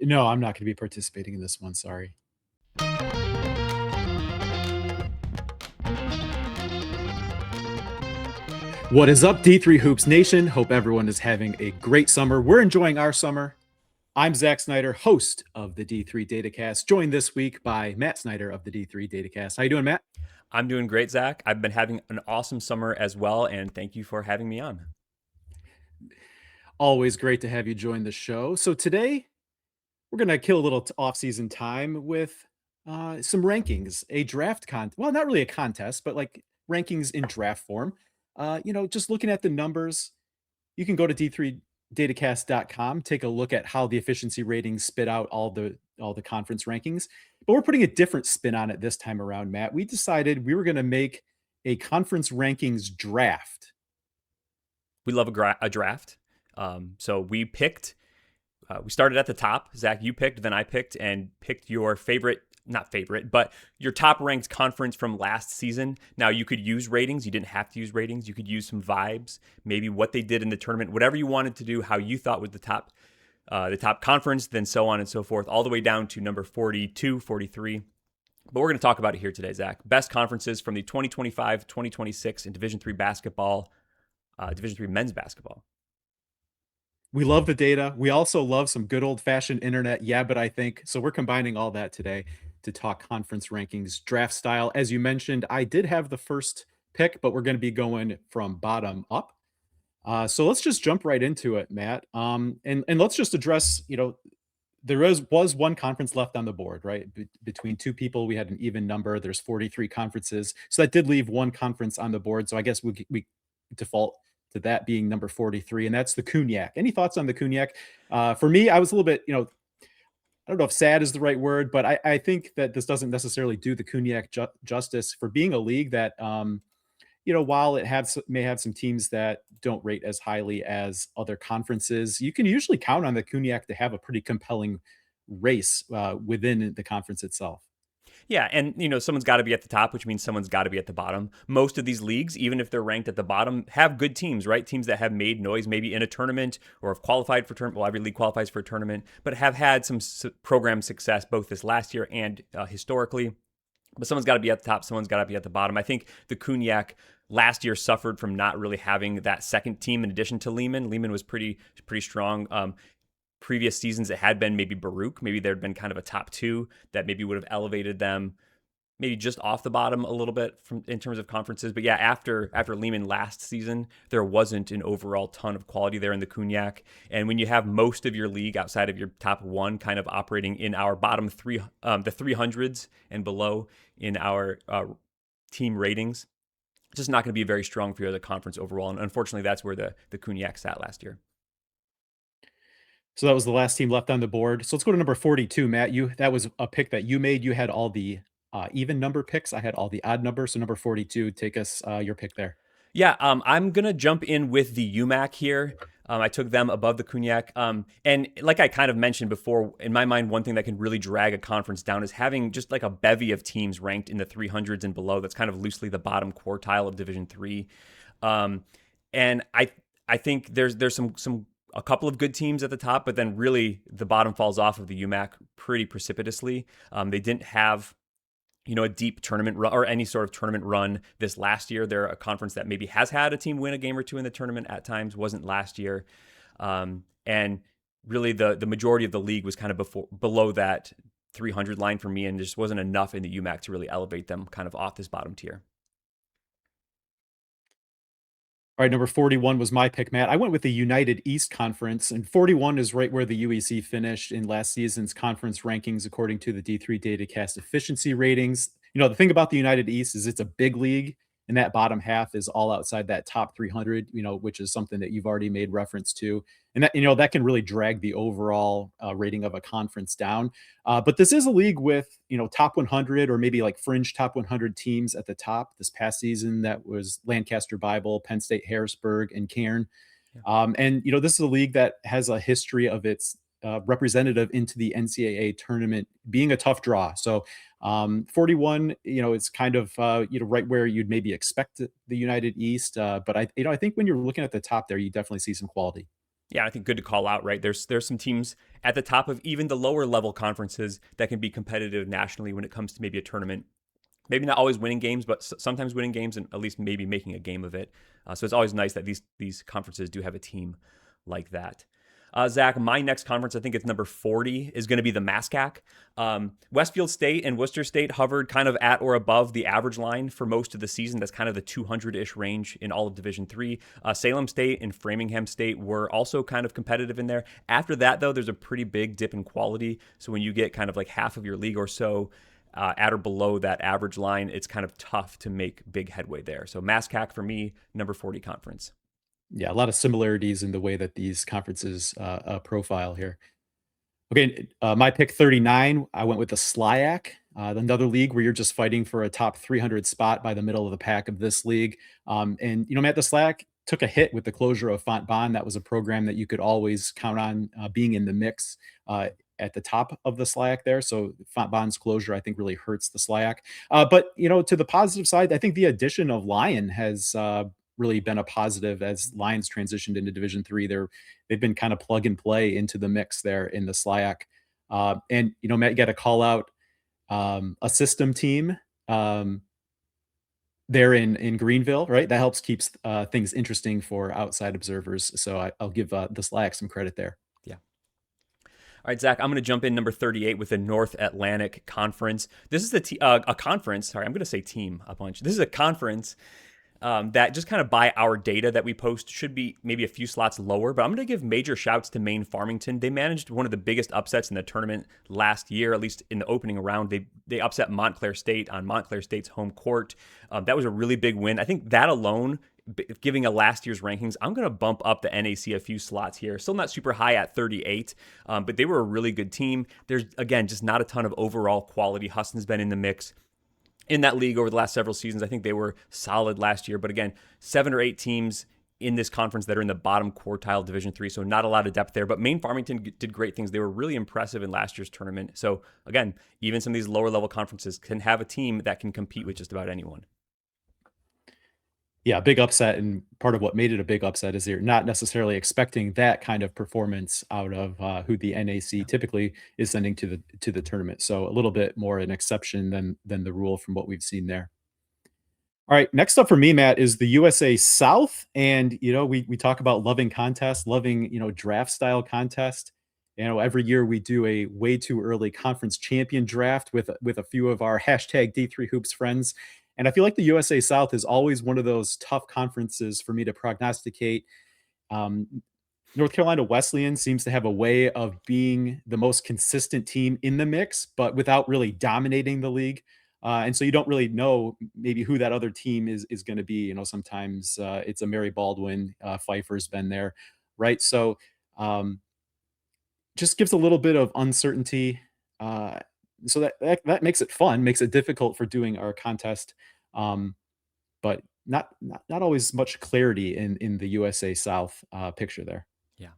No, I'm not going to be participating in this one. Sorry. What is up, D3 Hoops Nation? Hope everyone is having a great summer. We're enjoying our summer. I'm Zach Snyder, host of the D3 Datacast, joined this week by Matt Snyder of the D3 Datacast. How you doing, Matt? I'm doing great, Zach. I've been having an awesome summer as well, and thank you for having me on. Always great to have you join the show. So today we're going to kill a little off-season time with some rankings, a draft well, not really a contest, but like rankings in draft form. Just looking at the numbers, you can go to d3datacast.com, take a look at how the efficiency ratings spit out all the conference rankings. But we're putting a different spin on it this time around, Matt. We decided we were going to make a conference rankings draft. We love a draft. So we started at the top. Zach, you picked, then I picked, and picked your favorite, not favorite, but your top ranked conference from last season. Now, you could use ratings. You didn't have to use ratings. You could use some vibes, maybe what they did in the tournament, whatever you wanted to do, how you thought was the top conference, then so on and so forth, all the way down to number 42, 43. But we're going to talk about it here today, Zach. Best conferences from the 2025-2026 in Division III basketball, Division III men's basketball. We love the data. We also love some good old-fashioned internet. Yeah, but I think so. We're combining all that today to talk conference rankings, draft style. As you mentioned, I did have the first pick, but we're going to be going from bottom up. So let's just jump right into it, Matt. And let's just address, there was one conference left on the board, right? Between two people, we had an even number. There's 43 conferences, so that did leave one conference on the board. So I guess we default to that being number 43, and that's the Cognac. Any thoughts on the Cognac? For me, I was a little bit, I don't know if sad is the right word, but I think that this doesn't necessarily do the Cognac justice for being a league that, while it may have some teams that don't rate as highly as other conferences, you can usually count on the Cognac to have a pretty compelling race within the conference itself. Yeah, and someone's got to be at the top, which means someone's got to be at the bottom. Most of these leagues, even if they're ranked at the bottom, have good teams, right? Teams that have made noise, maybe in a tournament or have qualified for tournament. Well, every league qualifies for a tournament, but have had some program success both this last year and historically. But someone's got to be at the top. Someone's got to be at the bottom. I think the Cognac last year suffered from not really having that second team in addition to Lehman. Lehman was pretty strong. Previous seasons, it had been maybe Baruch. Maybe there'd been kind of a top two that maybe would have elevated them maybe just off the bottom a little bit in terms of conferences. But yeah, after Lehman last season, there wasn't an overall ton of quality there in the Cognac. And when you have most of your league outside of your top one kind of operating in our bottom three, the 300s and below in our team ratings, it's just not going to be very strong for the conference overall. And unfortunately, that's where the Cognac sat last year. So that was the last team left on the board. So let's go to number 42, Matt. That was a pick that you made. You had all the even number picks. I had all the odd numbers. So number 42, take us your pick there. Yeah, I'm going to jump in with the UMAC here. I took them above the Cognac. And like I kind of mentioned before, in my mind, one thing that can really drag a conference down is having just like a bevy of teams ranked in the 300s and below. That's kind of loosely the bottom quartile of Division III. And I think there's some a couple of good teams at the top, but then really the bottom falls off of the UMAC pretty precipitously. They didn't have a deep tournament run or any sort of tournament run this last year. They're a conference that maybe has had a team win a game or two in the tournament at times, wasn't last year. And really the majority of the league was kind of below that 300 line for me, and just wasn't enough in the UMAC to really elevate them kind of off this bottom tier. All right, number 41 was my pick, Matt. I went with the United East Conference, and 41 is right where the UEC finished in last season's conference rankings, according to the D3 Datacast efficiency ratings. The thing about the United East is it's a big league, and that bottom half is all outside that top 300, which is something that you've already made reference to. And that can really drag the overall rating of a conference down. But this is a league with, top 100 or maybe like fringe top 100 teams at the top. This past season, that was Lancaster Bible, Penn State Harrisburg, and Cairn. And this is a league that has a history of its representative into the NCAA tournament being a tough draw. So 41, it's kind of right where you'd maybe expect the United East. But I think when you're looking at the top there, you definitely see some quality. Yeah, I think good to call out, right? There's some teams at the top of even the lower level conferences that can be competitive nationally when it comes to maybe a tournament. Maybe not always winning games, but sometimes winning games and at least maybe making a game of it. So it's always nice that these conferences do have a team like that. Zach, my next conference, I think it's number 40, is going to be the MASCAC. Westfield State and Worcester State hovered kind of at or above the average line for most of the season. That's kind of the 200-ish range in all of Division Three. Salem State and Framingham State were also kind of competitive in there. After that, though, there's a pretty big dip in quality. So when you get kind of like half of your league or so at or below that average line, it's kind of tough to make big headway there. So MASCAC for me, number 40 conference. Yeah, a lot of similarities in the way that these conferences profile here. Okay, my pick 39, I went with the SLIAC, another league where you're just fighting for a top 300 spot by the middle of the pack of this league. And, Matt, the SLIAC took a hit with the closure of Font Bond. That was a program that you could always count on being in the mix at the top of the SLIAC there. So Font Bond's closure, I think, really hurts the SLIAC. But, to the positive side, I think the addition of Lion has really been a positive as Lions transitioned into Division Three. They've been kind of plug and play into the mix there in the SLIAC. And Matt, you got to call out a system team there in Greenville, right? That helps keeps things interesting for outside observers. So I'll give the SLIAC some credit there. Yeah. All right, Zach, I'm going to jump in number 38 with the North Atlantic Conference. This is a conference. Sorry, I'm going to say team a bunch. This is a conference that just kind of by our data that we post should be maybe a few slots lower. But I'm going to give major shouts to Maine Farmington. They managed one of the biggest upsets in the tournament last year, at least in the opening round. They upset Montclair State on Montclair State's home court. That was a really big win. I think that alone, giving a last year's rankings, I'm going to bump up the NAC a few slots here. Still not super high at 38, but they were a really good team. There's, again, just not a ton of overall quality. Huston's been in the mix in that league over the last several seasons. I think they were solid last year, but again, 7 or 8 teams in this conference that are in the bottom quartile Division Three, so not a lot of depth there. But Maine Farmington did great things. They were really impressive in last year's tournament. So again, even some of these lower level conferences can have a team that can compete with just about anyone. Yeah, big upset, and part of what made it a big upset is you're not necessarily expecting that kind of performance out of who the NAC typically is sending to the tournament. So a little bit more an exception than the rule from what we've seen there. All right, next up for me, Matt, is the USA South, and we talk about loving contests, loving draft style contest. Every year we do a way too early conference champion draft with a few of our hashtag D3 Hoops friends, and I feel like the USA South is always one of those tough conferences for me to prognosticate. Um, North Carolina Wesleyan seems to have a way of being the most consistent team in the mix, but without really dominating the league. And so you don't really know maybe who that other team is going to be. Sometimes it's a Mary Baldwin, Pfeiffer's been there, right? So um, just gives a little bit of uncertainty. Uh, so that makes it fun, makes it difficult for doing our contest, but not always much clarity in the USA South picture there. Yeah.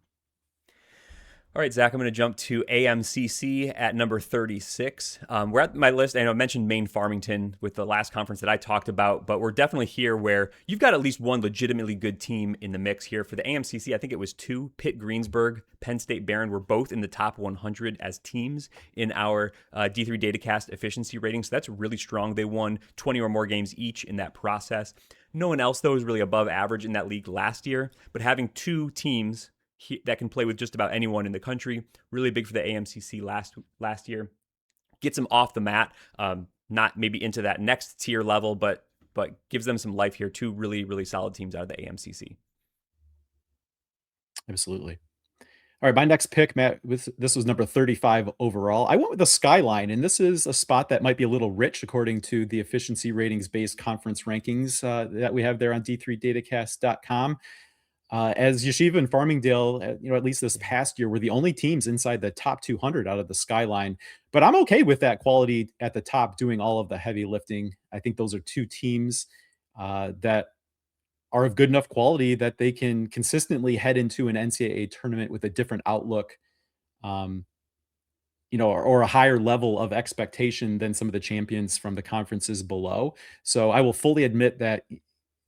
All right, Zach, I'm going to jump to AMCC at number 36. We're at my list. I know I mentioned Maine Farmington with the last conference that I talked about, but we're definitely here where you've got at least one legitimately good team in the mix here. For the AMCC, I think it was 2. Pitt Greensburg, Penn State Barron were both in the top 100 as teams in our D3 Datacast efficiency rating. So that's really strong. They won 20 or more games each in that process. No one else, though, was really above average in that league last year, but having 2 teams that can play with just about anyone in the country. Really big for the AMCC last year. Gets them off the mat, not maybe into that next tier level, but gives them some life here. 2 really, really solid teams out of the AMCC. Absolutely. All right, my next pick, Matt, this was number 35 overall. I went with the Skyline, and this is a spot that might be a little rich according to the efficiency ratings based conference rankings that we have there on d3datacast.com. As Yeshiva and Farmingdale, at least this past year, were the only teams inside the top 200 out of the Skyline. But I'm okay with that quality at the top doing all of the heavy lifting. I think those are 2 teams that are of good enough quality that they can consistently head into an NCAA tournament with a different outlook, um, or a higher level of expectation than some of the champions from the conferences below. So I will fully admit that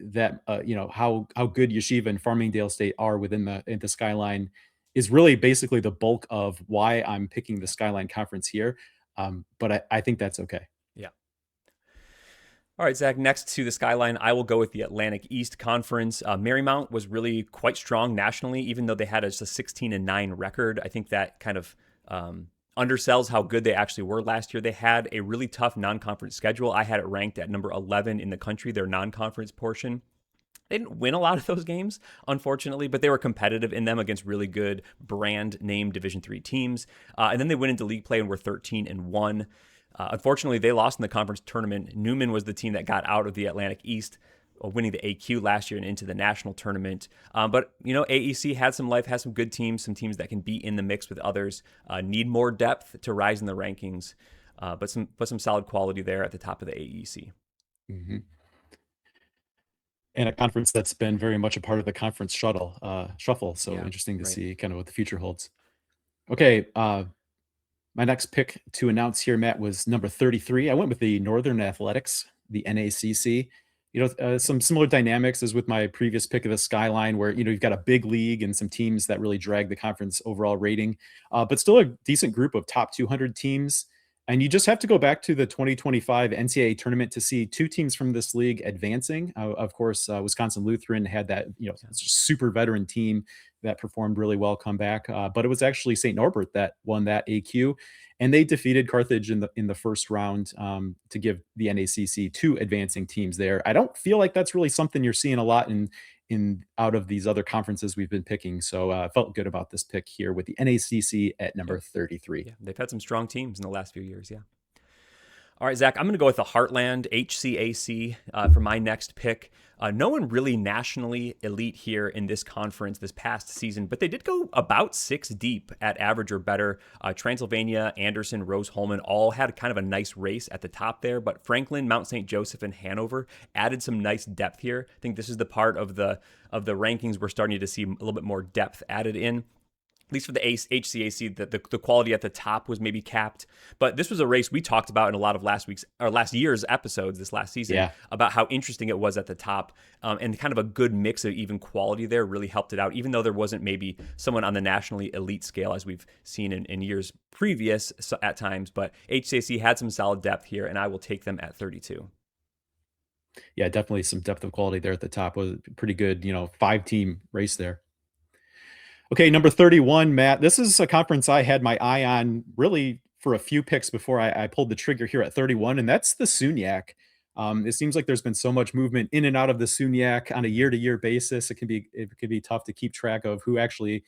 that how good Yeshiva and Farmingdale State are within the Skyline is really basically the bulk of why I'm picking the Skyline Conference here. But I think that's okay. Yeah. All right, Zach, next to the Skyline, I will go with the Atlantic East Conference. Marymount was really quite strong nationally, even though they had just a 16-9 record. I think that kind of undersells how good they actually were last year. They had a really tough non-conference schedule. I had it ranked at number 11 in the country, their non-conference portion. They didn't win a lot of those games, unfortunately, but they were competitive in them against really good brand name Division III teams. And then they went into league play and were 13-1. Unfortunately, they lost in the conference tournament. Newman was the team that got out of the Atlantic East, winning the AQ last year and into the national tournament. But AEC had some life, has some good teams, some teams that can be in the mix with others. Need more depth to rise in the rankings, but some solid quality there at the top of the AEC. Mhm. And a conference that's been very much a part of the conference shuffle. So Yeah, interesting to right. see kind of what the future holds. Okay, my next pick to announce here, Matt, was number 33. I went with the Northern Athletics, the NACC. Some similar dynamics as with my previous pick of the Skyline, where you've got a big league and some teams that really drag the conference overall rating, but still a decent group of top 200 teams. And you just have to go back to the 2025 NCAA tournament to see two teams from this league advancing. Of course, Wisconsin Lutheran had that super veteran team that performed really well come back, but it was actually St. Norbert that won that AQ, and they defeated Carthage in the first round to give the NACC two advancing teams there. I don't feel like that's really something you're seeing a lot in out of these other conferences we've been picking. So I felt good about this pick here with the NACC at number Yep. 33. Yeah, they've had some strong teams in the last few years. Yeah. All right, Zach, I'm going to go with the Heartland HCAC for my next pick. No one really nationally elite here in this conference this past season, but they did go about 6 deep at average or better. Transylvania, Anderson, Rose-Hulman all had kind of a nice race at the top there, but Franklin, Mount St. Joseph, and Hanover added some nice depth here. I think this is the part of the rankings we're starting to see a little bit more depth added in. At least for the HCAC, the quality at the top was maybe capped. But this was a race we talked about in a lot of last year's episodes this last season Yeah. about how interesting it was at the top, and kind of a good mix of even quality there really helped it out, even though there wasn't maybe someone on the nationally elite scale as we've seen in years previous at times. But HCAC had some solid depth here, and I will take them at 32. Yeah, definitely some depth of quality there at the top. Was a pretty good, 5-team race there. Okay, number 31, Matt. This is a conference I had my eye on really for a few picks before I pulled the trigger here at 31, and that's the SUNYAC. It seems like there's been so much movement in and out of the SUNYAC on a year-to-year basis. It can be tough to keep track of who actually,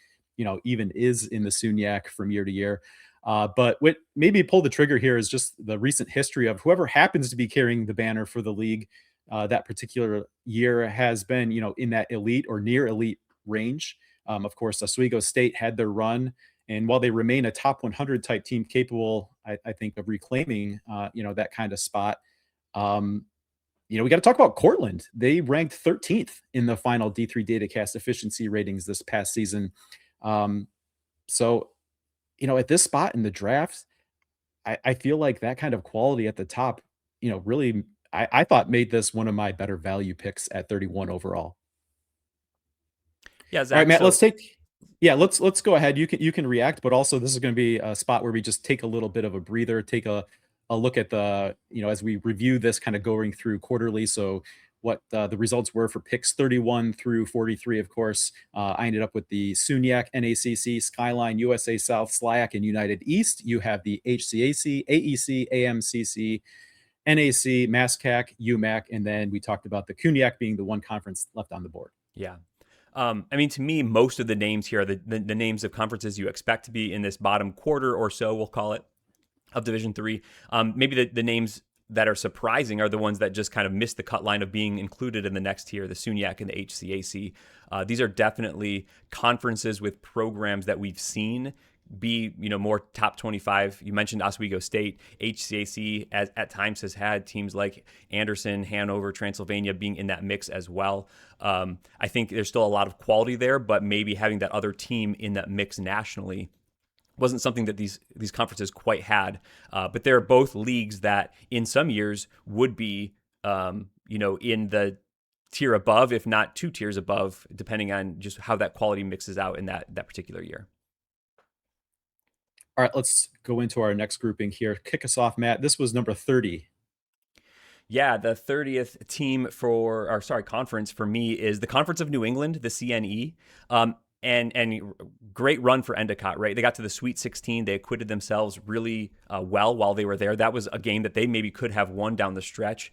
even is in the SUNYAC from year to year. But what maybe pulled the trigger here is just the recent history of whoever happens to be carrying the banner for the league that particular year has been, in that elite or near elite range. Of course, Oswego State had their run, and while they remain a top 100 type team capable, I think, of reclaiming, that kind of spot. Um, we got to talk about Cortland. They ranked 13th in the final D3 Datacast efficiency ratings this past season. Um, so, at this spot in the draft, I feel like that kind of quality at the top, really, I thought made this one of my better value picks at 31 overall. Yeah, All right, Zach. Matt, let's So take yeah, let's go ahead. You can react, but also this is going to be a spot where we just take a little bit of a breather, take a look at the, as we review this kind of going through quarterly. So what the results were for picks 31 through 43, of course. I ended up with the SUNYAC, NACC, Skyline, USA South, SLIAC, and United East. You have the HCAC, AEC, AMCC, NAC, MASCAC, UMAC, and then we talked about the CUNYAC being the one conference left on the board. yeah. I mean, to me, most of the names here are the names of conferences you expect to be in this bottom quarter or so, we'll call it, of Division Three. Maybe the names that are surprising are the ones that just kind of missed the cut line of being included in the next tier, the SUNYAC and the HCAC. These are definitely conferences with programs that we've seen be more top 25. You mentioned Oswego State. HCAC at times has had teams like Anderson, Hanover, Transylvania being in that mix as well. I think there's still a lot of quality there, but maybe having that other team in that mix nationally wasn't something that these conferences quite had. But they're both leagues that in some years would be in the tier above, if not two tiers above, depending on just how that quality mixes out in that particular year. All right, let's go into our next grouping here. Kick us off, Matt. This was number 30. Yeah, the 30th team for, or sorry, conference for me is the Conference of New England, the CNE. And great run for Endicott, right? They got to the Sweet 16. They acquitted themselves really well while they were there. That was a game that they maybe could have won down the stretch.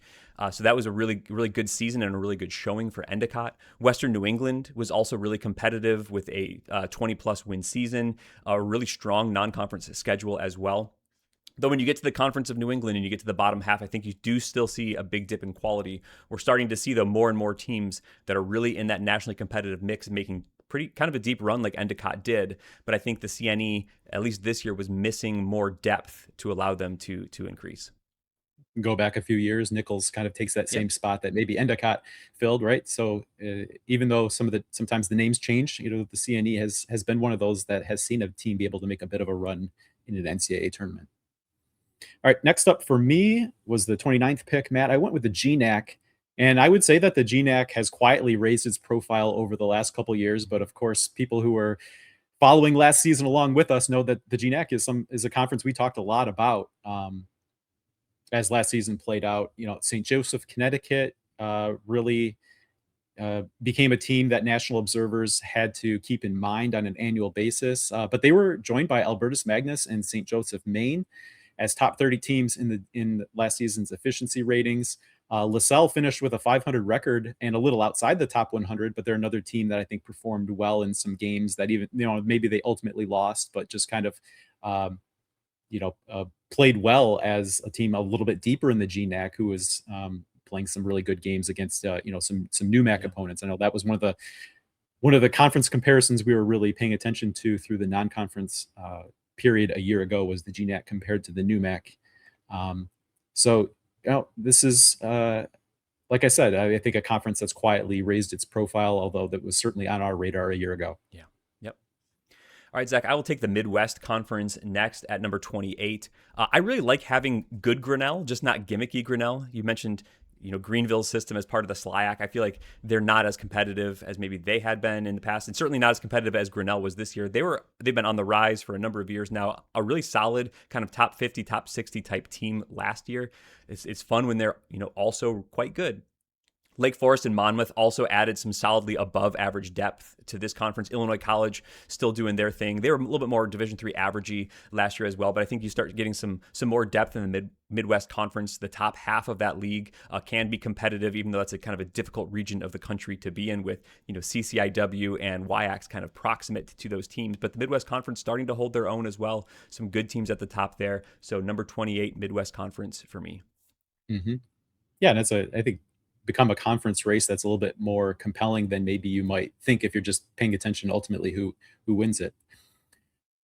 So that was a really, really good season and a really good showing for Endicott. Western New England was also really competitive with a 20 plus win season, a really strong non conference schedule as well. Though when you get to the Conference of New England and you get to the bottom half, I think you do still see a big dip in quality. We're starting to see, though, more and more teams that are really in that nationally competitive mix making pretty kind of a deep run like Endicott did. But I think the CNE, at least this year, was missing more depth to allow them to increase. Go back a few years, Nichols kind of takes that Yep. same spot that maybe Endicott filled, right? So even though sometimes the names change, the CNE has been one of those that has seen a team be able to make a bit of a run in an NCAA tournament. All right, next up for me was the 29th pick, Matt. I went with the GNAC, and I would say that the GNAC has quietly raised its profile over the last couple years. But of course, people who were following last season along with us know that the GNAC is a conference we talked a lot about as last season played out. St. Joseph, Connecticut, really became a team that national observers had to keep in mind on an annual basis. But they were joined by Albertus Magnus and St. Joseph, Maine, as top 30 teams in last season's efficiency ratings. LaSalle finished with a 500 record and a little outside the top 100, but they're another team that I think performed well in some games that even maybe they ultimately lost, but just kind of played well as a team a little bit deeper in the GNAC, who was playing some really good games against some NUMAC Yeah. opponents. I know that was one of the conference comparisons we were really paying attention to through the non-conference period a year ago was the GNAC compared to the NUMAC. So this is like I said, I think a conference that's quietly raised its profile, although that was certainly on our radar a year ago. Yeah. Yep. All right, Zach, I will take the Midwest Conference next at number 28. I really like having good Grinnell, just not gimmicky Grinnell. You mentioned, Greenville's system as part of the SLIAC. I feel like they're not as competitive as maybe they had been in the past, and certainly not as competitive as Grinnell was this year. They've been on the rise for a number of years now. A really solid kind of top 50, top 60 type team last year. It's fun when they're also quite good. Lake Forest and Monmouth also added some solidly above average depth to this conference. Illinois College still doing their thing. They were a little bit more Division III averagey last year as well, but I think you start getting some more depth in the Midwest Conference. The top half of that league can be competitive, even though that's a kind of a difficult region of the country to be in with CCIW and WIACs kind of proximate to those teams. But the Midwest Conference starting to hold their own as well. Some good teams at the top there. So number 28 Midwest Conference for me. Mm-hmm. Yeah, and I think become a conference race that's a little bit more compelling than maybe you might think if you're just paying attention ultimately who wins it.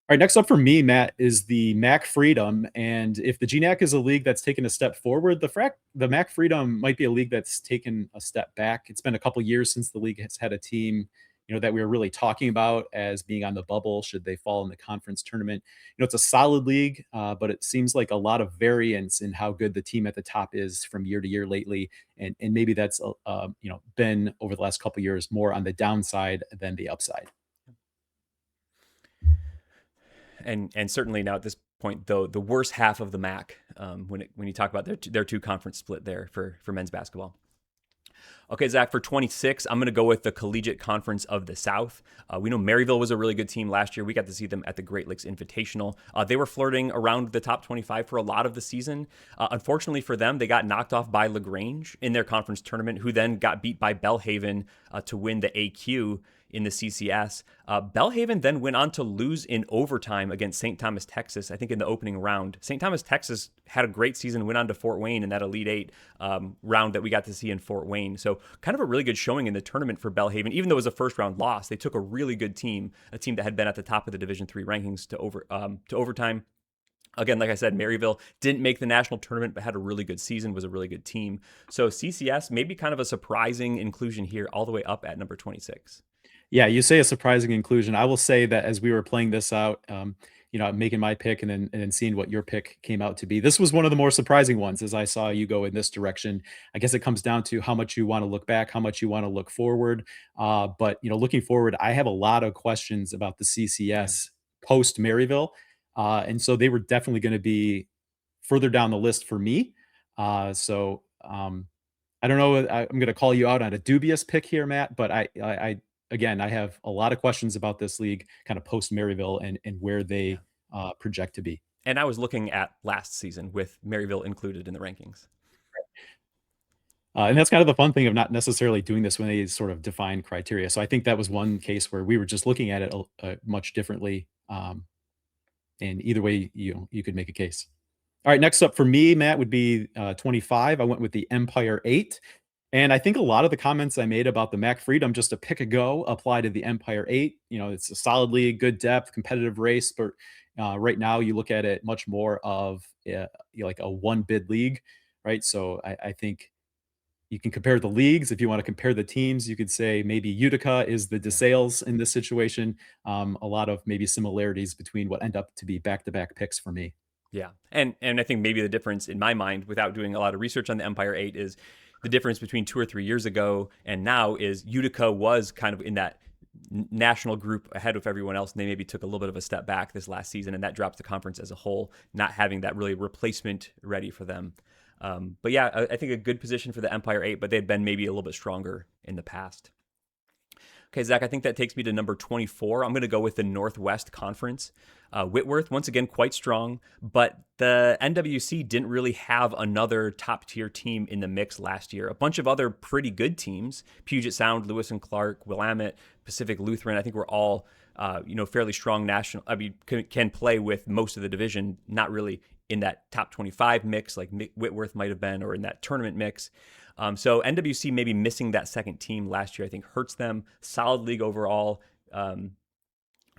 All right, next up for me, Matt, is the MAC Freedom. And if the GNAC is a league that's taken a step forward, the MAC Freedom might be a league that's taken a step back. It's been a couple years since the league has had a team, that we were really talking about as being on the bubble should they fall in the conference tournament. It's a solid league, but it seems like a lot of variance in how good the team at the top is from year to year lately. And maybe that's, been over the last couple years more on the downside than the upside. And certainly now at this point, though, the worst half of the MAC when you talk about their two conference split there for men's basketball. Okay, Zach, for 26, I'm going to go with the Collegiate Conference of the South. We know Maryville was a really good team last year. We got to see them at the Great Lakes Invitational. They were flirting around the top 25 for a lot of the season. Unfortunately for them, they got knocked off by LaGrange in their conference tournament, who then got beat by Belhaven to win the AQ in the CCS. Belhaven then went on to lose in overtime against St. Thomas, Texas, I think in the opening round. St. Thomas, Texas had a great season, went on to Fort Wayne in that Elite Eight round that we got to see in Fort Wayne. So kind of a really good showing in the tournament for Belhaven. Even though it was a first round loss, they took a really good team, a team that had been at the top of the Division III rankings to overtime. Again, like I said, Maryville didn't make the national tournament, but had a really good season, was a really good team. So CCS, maybe kind of a surprising inclusion here, all the way up at number 26. Yeah, you say a surprising inclusion. I will say that as we were playing this out, making my pick and then seeing what your pick came out to be. This was one of the more surprising ones as I saw you go in this direction. I guess it comes down to how much you want to look back, how much you want to look forward. But looking forward, I have a lot of questions about the Yeah. CCS post Maryville, and so they were definitely going to be further down the list for me. So I don't know. I'm going to call you out on a dubious pick here, Matt, but again, I have a lot of questions about this league, kind of post Maryville and where Yeah. they project to be. And I was looking at last season with Maryville included in the rankings. And that's kind of the fun thing of not necessarily doing this when they sort of define criteria. So I think that was one case where we were just looking at it much differently. And either way, you could make a case. All right, next up for me, Matt, would be 25. I went with the Empire 8. And I think a lot of the comments I made about the Mac Freedom, just a pick a go, apply to the Empire 8. It's a solid league, good depth, competitive race, but right now you look at it much more of like a one bid league, right? So I think you can compare the leagues. If you want to compare the teams, you could say maybe Utica is the Yeah. DeSales in this situation. A lot of maybe similarities between what end up to be back to back picks for me. Yeah. And I think maybe the difference in my mind, without doing a lot of research on the Empire 8, is the difference between 2 or 3 years ago and now is Utica was kind of in that national group ahead of everyone else, and they maybe took a little bit of a step back this last season, and that drops the conference as a whole, not having that really replacement ready for them. But yeah, I think a good position for the Empire 8, but they've been maybe a little bit stronger in the past. Okay, Zach, I think that takes me to number 24. I'm going to go with the Northwest Conference. Whitworth, once again, quite strong, but the NWC didn't really have another top tier team in the mix last year. A bunch of other pretty good teams, Puget Sound, Lewis and Clark, Willamette, Pacific Lutheran, I think we're all fairly strong national. I mean, can play with most of the division, not really in that top 25 mix like Whitworth might have been, or in that tournament mix. So NWC maybe missing that second team last year, I think hurts them. Solid league overall.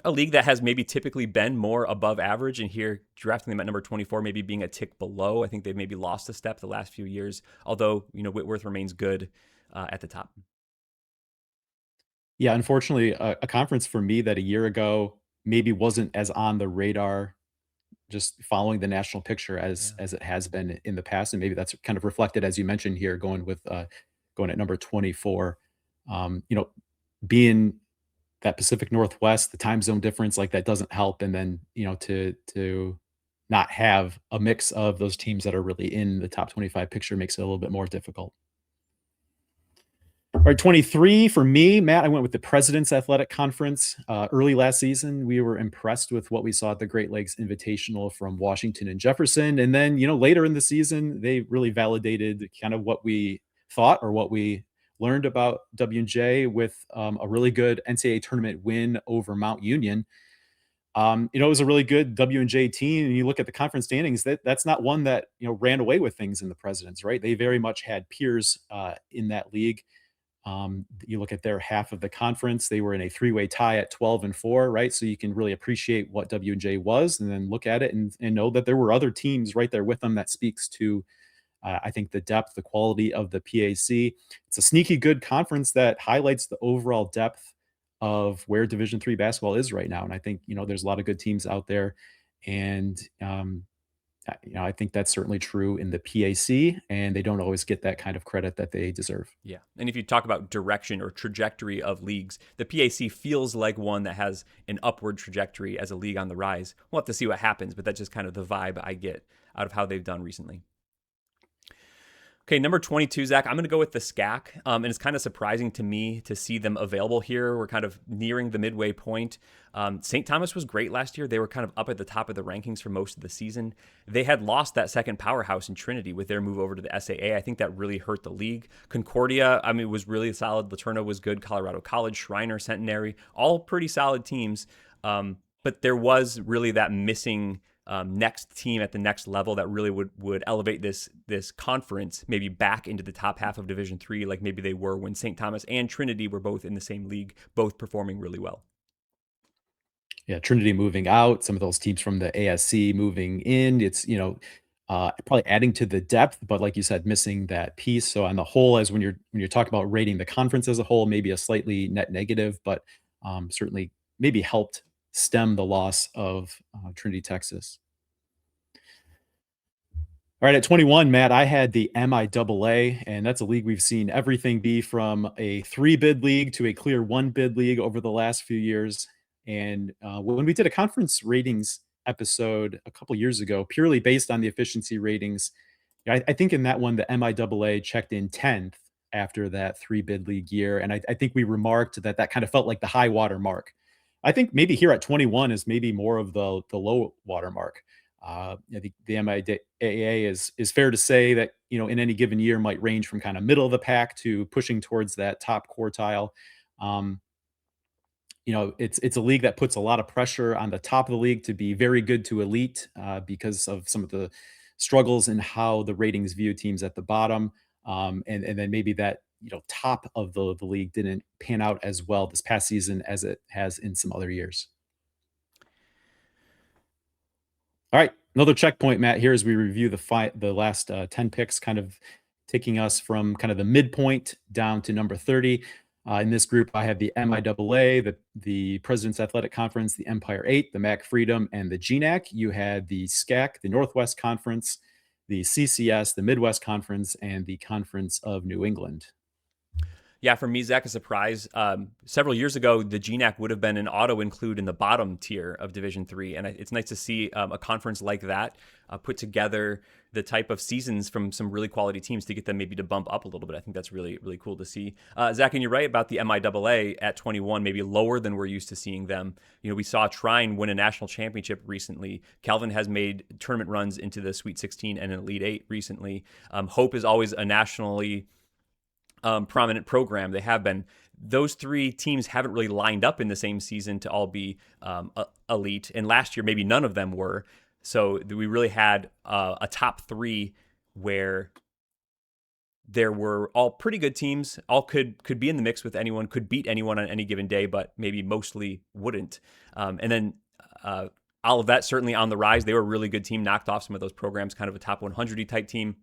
A league that has maybe typically been more above average, and here drafting them at number 24, maybe being a tick below. I think they've maybe lost a step the last few years, although, Whitworth remains good at the top. Yeah, unfortunately, a conference for me that a year ago maybe wasn't as on the radar, just following the national picture as Yeah. as it has been in the past, and maybe that's kind of reflected, as you mentioned here, going at number 24. Being that Pacific Northwest, the time zone difference, like, that doesn't help, and then, to not have a mix of those teams that are really in the top 25 picture makes it a little bit more difficult. All right, 23 for me, Matt, I went with the President's Athletic Conference. Early last season, we were impressed with what we saw at the Great Lakes Invitational from Washington and Jefferson. And then, later in the season, they really validated kind of what we thought or what we learned about W&J with a really good NCAA tournament win over Mount Union. It was a really good W&J team. And you look at the conference standings, that's not one that, ran away with things in the Presidents, right? They very much had peers in that league. You look at their half of the conference, they were in a three-way tie at 12-4, right? So you can really appreciate what W&J was and then look at it and know that there were other teams right there with them. That speaks to, I think, the depth, the quality of the PAC. It's a sneaky good conference that highlights the overall depth of where Division III basketball is right now. And I think, there's a lot of good teams out there. And I think that's certainly true in the PAC, and they don't always get that kind of credit that they deserve. Yeah. And if you talk about direction or trajectory of leagues, the PAC feels like one that has an upward trajectory as a league on the rise. We'll have to see what happens, but that's just kind of the vibe I get out of how they've done recently. Okay, number 22, Zach, I'm going to go with the SCAC. And it's kind of surprising to me to see them available here. We're kind of nearing the midway point. St. Thomas was great last year. They were kind of up at the top of the rankings for most of the season. They had lost that second powerhouse in Trinity with their move over to the SAA. I think that really hurt the league. Concordia, was really solid. Laterno was good. Colorado College, Shriner, Centenary, all pretty solid teams. But there was really that missing next team at the next level that really would elevate this conference maybe back into the top half of Division III, like maybe they were when St. Thomas and Trinity were both in the same league, both performing really well. Yeah, Trinity moving out, some of those teams from the ASC moving in. It's, probably adding to the depth, but like you said, missing that piece. So on the whole, as when you're talking about rating the conference as a whole, maybe a slightly net negative, but certainly maybe helped stem the loss of Trinity, Texas. All right, at 21, Matt, I had the MIAA, and that's a league we've seen everything be from a three bid league to a clear one bid league over the last few years. And when we did a conference ratings episode a couple years ago, purely based on the efficiency ratings, I think in that one, the MIAA checked in 10th after that three bid league year. And I think we remarked that that kind of felt like the high water mark. I think maybe here at 21 is maybe more of the low water mark. The MIAA is fair to say that in any given year might range from kind of middle of the pack to pushing towards that top quartile. Um, it's a league that puts a lot of pressure on the top of the league to be very good to elite because of some of the struggles in how the ratings view teams at the bottom, and then maybe that top of the league didn't pan out as well this past season as it has in some other years. All right, another checkpoint, Matt. Here as we review the last 10 picks, kind of taking us from kind of the midpoint down to number 30. In this group, I have the MIAA, the President's Athletic Conference, the Empire 8, the MAC Freedom, and the GNAC. You had the SCAC, the Northwest Conference, the CCS, the Midwest Conference, and the Conference of New England. Yeah, for me, Zach, a surprise. Several years ago, the GNAC would have been an auto include in the bottom tier of Division Three, and it's nice to see a conference like that put together the type of seasons from some really quality teams to get them maybe to bump up a little bit. I think that's really, really cool to see. Zach, and you're right about the MIAA at 21, maybe lower than we're used to seeing them. We saw Trine win a national championship recently. Calvin has made tournament runs into the Sweet 16 and an Elite 8 recently. Hope is always a nationally prominent program. They have been. Those three teams haven't really lined up in the same season to all be elite. And last year, maybe none of them were. So we really had a top three where there were all pretty good teams, all could be in the mix with anyone, could beat anyone on any given day, but maybe mostly wouldn't. And then all of that certainly on the rise. They were a really good team, knocked off some of those programs, kind of a top 100 type team.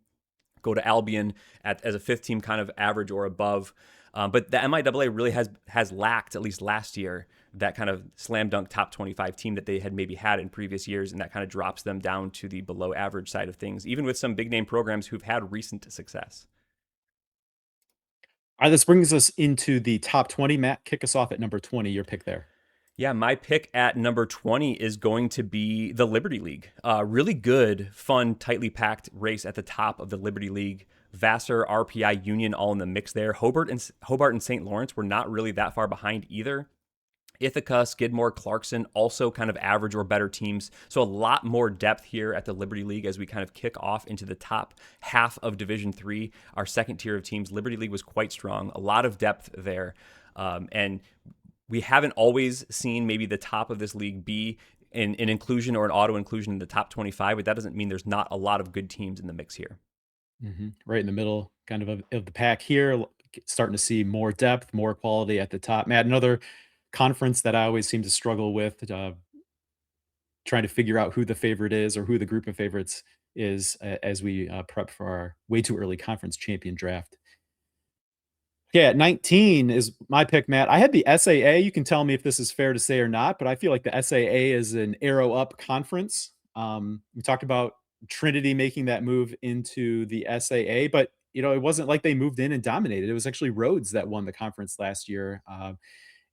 Go to Albion as a fifth team, kind of average or above. But the MIAA really has lacked, at least last year, that kind of slam dunk top 25 team that they had maybe had in previous years, and that kind of drops them down to the below average side of things, even with some big name programs who've had recent success. All right, this brings us into the top 20. Matt, kick us off at number 20, your pick there. Yeah, my pick at number 20 is going to be the Liberty League. Really good, fun, tightly packed race at the top of the Liberty League. Vassar, RPI, Union all in the mix there. Hobart and St. Lawrence were not really that far behind either. Ithaca, Skidmore, Clarkson, also kind of average or better teams. So a lot more depth here at the Liberty League as we kind of kick off into the top half of Division 3, our second tier of teams. Liberty League was quite strong, a lot of depth there. And we haven't always seen maybe the top of this league be an inclusion or an auto inclusion in the top 25, but that doesn't mean there's not a lot of good teams in the mix here. Right in the middle kind of the pack here, starting to see more depth, more quality at the top. Matt, another conference that I always seem to struggle with, trying to figure out who the favorite is or who the group of favorites is as we prep for our way too early conference champion draft. Yeah, 19 is my pick, Matt. I had the SAA. You can tell me if this is fair to say or not, but I feel like the SAA is an arrow up conference. We talked about Trinity making that move into the SAA, but it wasn't like they moved in and dominated. It was actually Rhodes that won the conference last year.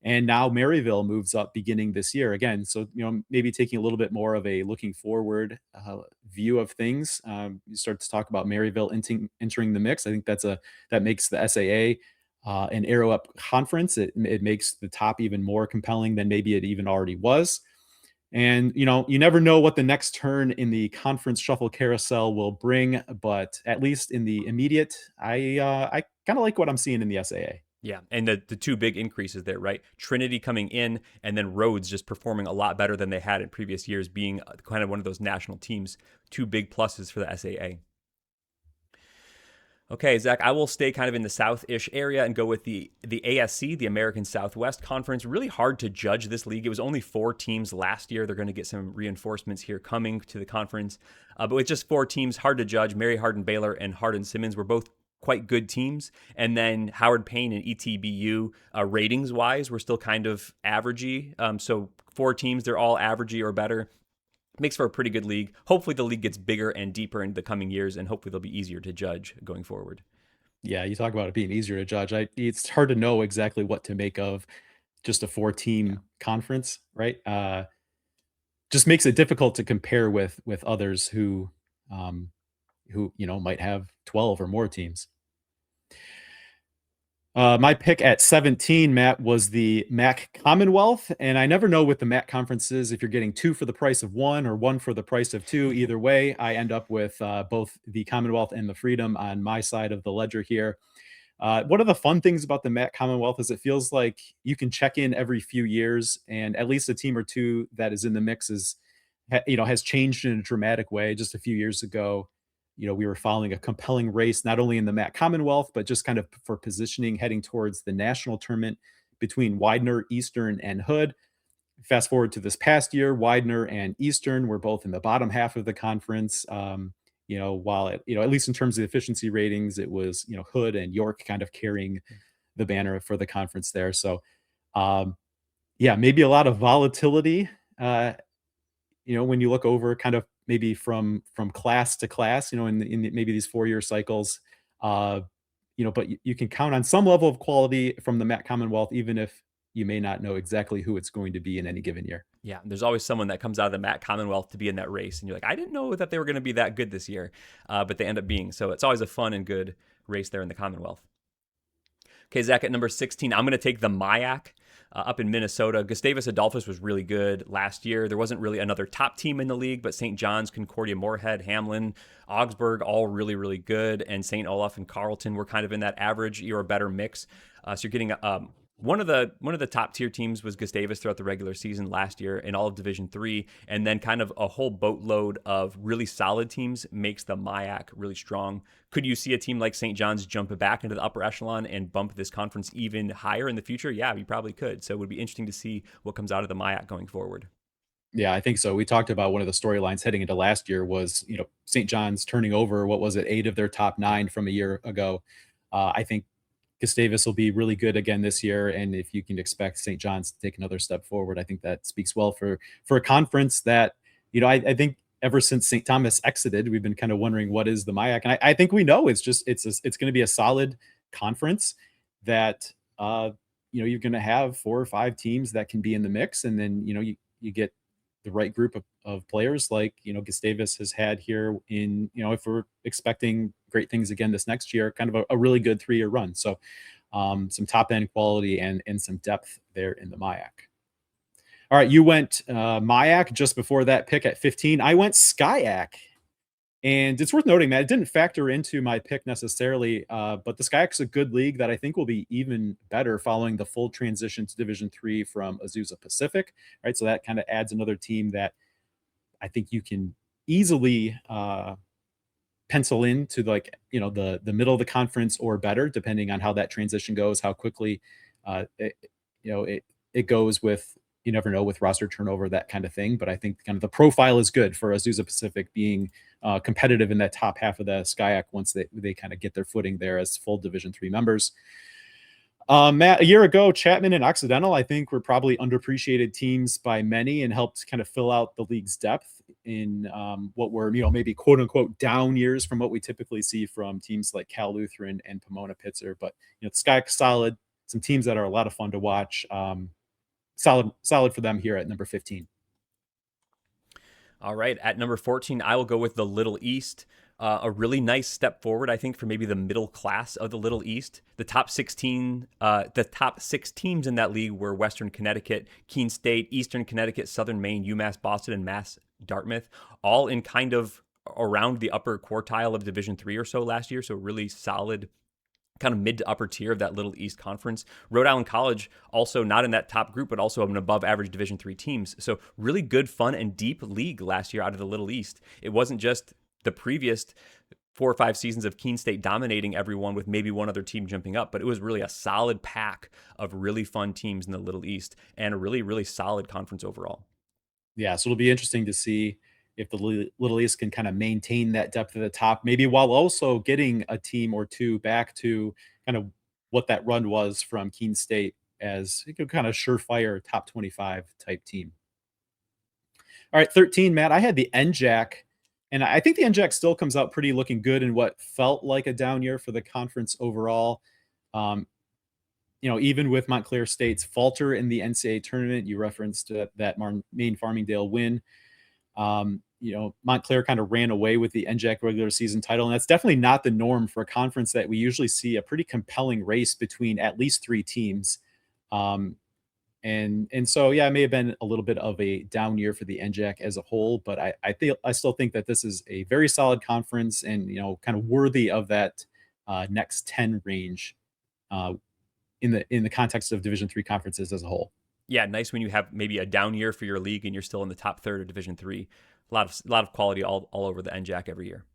And now Maryville moves up beginning this year again. So, maybe taking a little bit more of a looking forward view of things. You start to talk about Maryville entering the mix. I think that makes the SAA an arrow up conference. It makes the top even more compelling than maybe it even already was. And you never know what the next turn in the conference shuffle carousel will bring, but at least in the immediate, I kind of like what I'm seeing in the SAA. Yeah, and the two big increases there, right? Trinity coming in, and then Rhodes just performing a lot better than they had in previous years, being kind of one of those national teams. Two big pluses for the SAA. Okay, Zach, I will stay kind of in the south-ish area and go with the ASC, the American Southwest Conference. Really hard to judge this league. It was only 4 teams last year. They're going to get some reinforcements here coming to the conference. But with just 4 teams, hard to judge. Mary Hardin Baylor and Hardin Simmons were both quite good teams. And then Howard Payne and ETBU, ratings wise, we're still kind of averagey. So four teams, they're all averagey or better. Makes for a pretty good league. Hopefully, the league gets bigger and deeper in the coming years, and hopefully, they'll be easier to judge going forward. Yeah, you talk about it being easier to judge. It's hard to know exactly what to make of just a Yeah. four-team conference, right? Just makes it difficult to compare with others um, who might have 12 or more teams. My pick at 17, Matt, was the MAC Commonwealth, and I never know with the MAC conferences if you're getting two for the price of one or one for the price of two. Either way, I end up with both the Commonwealth and the Freedom on my side of the ledger here. One of the fun things about the MAC Commonwealth is it feels like you can check in every few years, and at least a team or two that is in the mix has changed in a dramatic way. Just a few years ago, we were following a compelling race, not only in the MAC Commonwealth, but just kind of for positioning heading towards the national tournament between Widener, Eastern, and Hood. Fast forward to this past year, Widener and Eastern were both in the bottom half of the conference. While at least in terms of the efficiency ratings, it was Hood and York kind of carrying the banner for the conference there. So, yeah, maybe a lot of volatility. Uh, when you look over kind of maybe from class to class, maybe these 4-year cycles, uh, but you can count on some level of quality from the Matt Commonwealth, even if you may not know exactly who it's going to be in any given year. Yeah, there's always someone that comes out of the MAC Commonwealth to be in that race, and you're like, I didn't know that they were going to be that good this year, but they end up being. So it's always a fun and good race there in the Commonwealth. Okay, Zach, at number 16, I'm going to take the MIAC up in Minnesota. Gustavus Adolphus was really good last year. There wasn't really another top team in the league, but St. John's, Concordia, Moorhead, Hamlin, Augsburg, all really, really good. And St. Olaf and Carleton were kind of in that average or better mix. So you're getting one of the top tier teams was Gustavus throughout the regular season last year in all of Division Three, and then kind of a whole boatload of really solid teams makes the MIAC really strong. Could you see a team like St. John's jump back into the upper echelon and bump this conference even higher in the future? Yeah, you probably could. So it would be interesting to see what comes out of the MIAC going forward. Yeah, I think so. We talked about one of the storylines heading into last year was, St. John's turning over, what was it, 8 of their top 9 from a year ago. I think Gustavus will be really good again this year, and if you can expect St. John's to take another step forward, I think that speaks well for a conference that, I think ever since St. Thomas exited, we've been kind of wondering what is the MIAC, and I think we know it's going to be a solid conference that you're going to have 4 or 5 teams that can be in the mix, and then you get the right group of players like Gustavus has had here in if we're expecting great things again this next year, kind of a really good 3-year run. So some top end quality and some depth there in the MIAC. All right, you went MIAC just before that pick at 15. I went SCIAC. And it's worth noting that it didn't factor into my pick necessarily, but the SCIAC's a good league that I think will be even better following the full transition to Division Three from Azusa Pacific, right? So that kind of adds another team that I think you can easily pencil into like the middle of the conference or better, depending on how that transition goes, how quickly it, it goes with you never know with roster turnover, that kind of thing. But I think kind of the profile is good for Azusa Pacific being competitive in that top half of the SCIAC once they kind of get their footing there as full Division Three members. Matt, a year ago, Chapman and Occidental, I think, were probably underappreciated teams by many and helped kind of fill out the league's depth in what were, maybe quote unquote down years from what we typically see from teams like Cal Lutheran and Pomona Pitzer. But, the SCIAC solid, some teams that are a lot of fun to watch. Solid for them here at number 15. All right, at number 14, I will go with the Little East. A really nice step forward, I think, for maybe the middle class of the Little East. The top 16, the top 6 teams in that league were Western Connecticut, Keene State, Eastern Connecticut, Southern Maine, UMass Boston, and Mass Dartmouth, all in kind of around the upper quartile of Division Three or so last year. So really solid kind of mid to upper tier of that Little East Conference. Rhode Island College also not in that top group, but also an above average Division Three teams. So really good, fun, and deep league last year out of the Little East. It wasn't just the previous 4 or 5 seasons of Keene State dominating everyone with maybe one other team jumping up, but it was really a solid pack of really fun teams in the Little East and a really, really solid conference overall. Yeah, so it'll be interesting to see if the Little East can kind of maintain that depth at the top, maybe while also getting a team or two back to kind of what that run was from Keene State as a kind of surefire top 25 type team. All right, 13, Matt. I had the NJAC, and I think the NJAC still comes out pretty looking good in what felt like a down year for the conference overall. Um, even with Montclair State's falter in the NCAA tournament, you referenced that Maine Farmingdale win. Montclair kind of ran away with the NJAC regular season title, and that's definitely not the norm for a conference that we usually see a pretty compelling race between at least three teams. Um, and so yeah, it may have been a little bit of a down year for the NJAC as a whole, but I still think that this is a very solid conference and kind of worthy of that next 10 range uh, in the context of Division three conferences as a whole. Yeah, nice when you have maybe a down year for your league and you're still in the top third of Division three. A lot of quality all over the NJAC every year.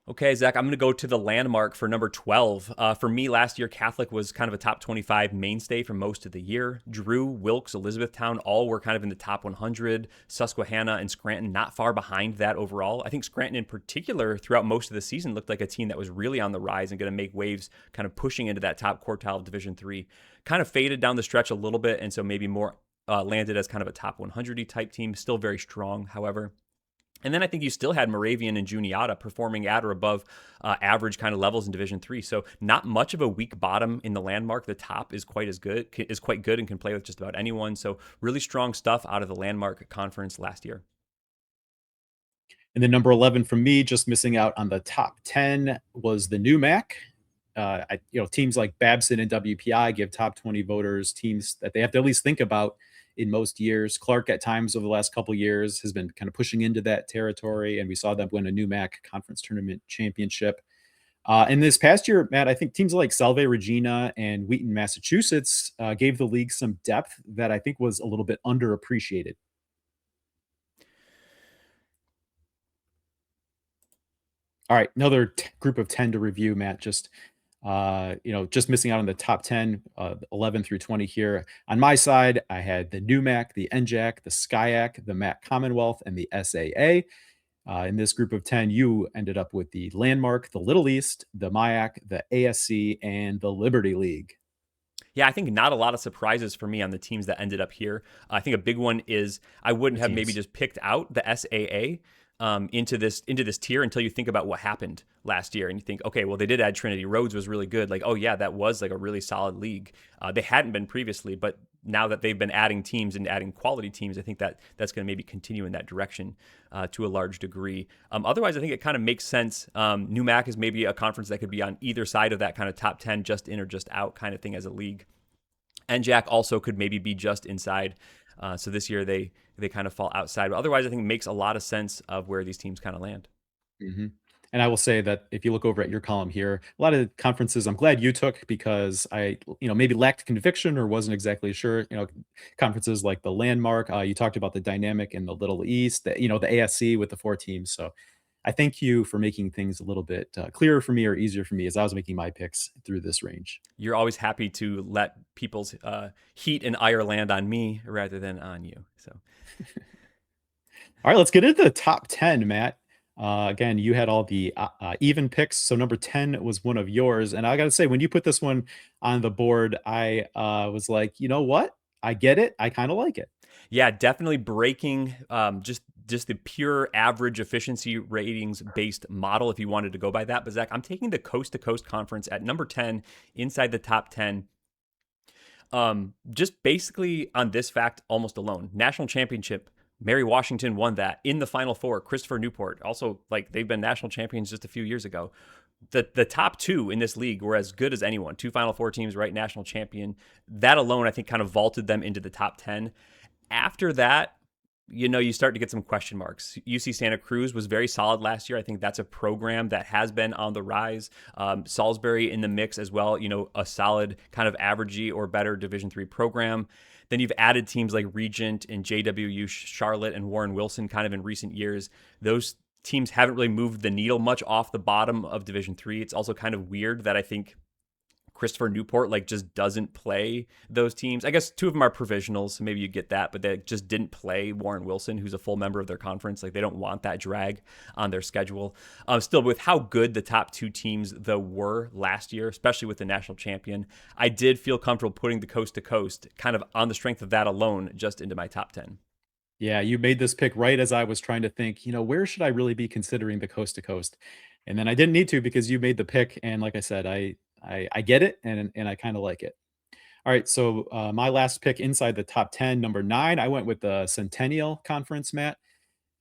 Okay, Zach, I'm going to go to the landmark for number 12. For me, last year, Catholic was kind of a top 25 mainstay for most of the year. Drew, Wilkes, Elizabethtown, all were kind of in the top 100. Susquehanna and Scranton not far behind that overall. I think Scranton in particular, throughout most of the season, looked like a team that was really on the rise and going to make waves, kind of pushing into that top quartile of Division three. Kind of faded down the stretch a little bit, and so maybe more landed as kind of a top 100 type team. Still very strong, however. And then I think you still had Moravian and Juniata performing at or above average kind of levels in Division three. So not much of a weak bottom in the landmark. The top is quite good and can play with just about anyone. So really strong stuff out of the landmark conference last year. And then number 11 from me, just missing out on the top 10 was the new MAC. Teams like Babson and WPI give top 20 voters teams that they have to at least think about in most years. Clark at times over the last couple of years has been kind of pushing into that territory, and we saw them win a new MAC conference tournament championship. And this past year, Matt, I think teams like Salve Regina and Wheaton, Massachusetts gave the league some depth that I think was a little bit underappreciated. All right, another group of 10 to review, Matt. Just missing out on the top 10, 11 through 20 here. On my side, I had the NUMAC, the NJAC, the SCIAC, the MAC Commonwealth, and the SAA. In this group of 10, you ended up with the Landmark, the Little East, the MIAC, the ASC, and the Liberty League. Yeah, I think not a lot of surprises for me on the teams that ended up here. I think a big one is I wouldn't have maybe just picked out the SAA into this tier until you think about what happened last year and you think, okay, well, they did add Trinity. Rhodes was really good. Like, oh yeah, that was like a really solid league. They hadn't been previously, but now that they've been adding teams and adding quality teams, I think that's going to maybe continue in that direction to a large degree. Otherwise, I think it kind of makes sense. NUMAC is maybe a conference that could be on either side of that kind of top 10, just in or just out kind of thing as a league. NJAC also could maybe be just inside. So this year they kind of fall outside. But otherwise, I think it makes a lot of sense of where these teams kind of land. Mm-hmm. And I will say that if you look over at your column here, a lot of conferences I'm glad you took because I, maybe lacked conviction or wasn't exactly sure. Conferences like the Landmark, you talked about the dynamic in the Little East, the ASC with the four teams. So I thank you for making things a little bit clearer for me or easier for me as I was making my picks through this range. You're always happy to let people's heat and ire land on me rather than on you. So, all right, let's get into the top 10, Matt. Again, you had all the even picks. So number 10 was one of yours. And I got to say, when you put this one on the board, I was like, you know what? I get it. I kind of like it. Yeah, definitely breaking just the pure average efficiency ratings based model if you wanted to go by that. But Zach, I'm taking the Coast to Coast Conference at number 10 inside the top 10. Just basically on this fact almost alone. National championship, Mary Washington won that in the Final Four. Christopher Newport, also like they've been national champions just a few years ago. The top two in this league were as good as anyone. Two Final Four teams, right? National champion. That alone, I think, kind of vaulted them into the top 10. After that, you start to get some question marks. UC Santa Cruz was very solid last year. I think that's a program that has been on the rise. Salisbury in the mix as well, a solid kind of averagey or better Division III program. Then you've added teams like Regent and JWU Charlotte and Warren Wilson kind of in recent years. Those teams haven't really moved the needle much off the bottom of Division III. It's also kind of weird that I think Christopher Newport like just doesn't play those teams. I guess two of them are provisionals, so maybe you get that, but they just didn't play Warren Wilson, who's a full member of their conference. Like they don't want that drag on their schedule. Still, with how good the top two teams though were last year, especially with the national champion, I did feel comfortable putting the coast to coast kind of on the strength of that alone just into my top 10. Yeah, you made this pick right as I was trying to think, where should I really be considering the coast to coast? And then I didn't need to because you made the pick, and like I said, I get it, and I kinda like it. Alright, so, my last pick inside the top 10, number 9, I went with the Centennial Conference, Matt.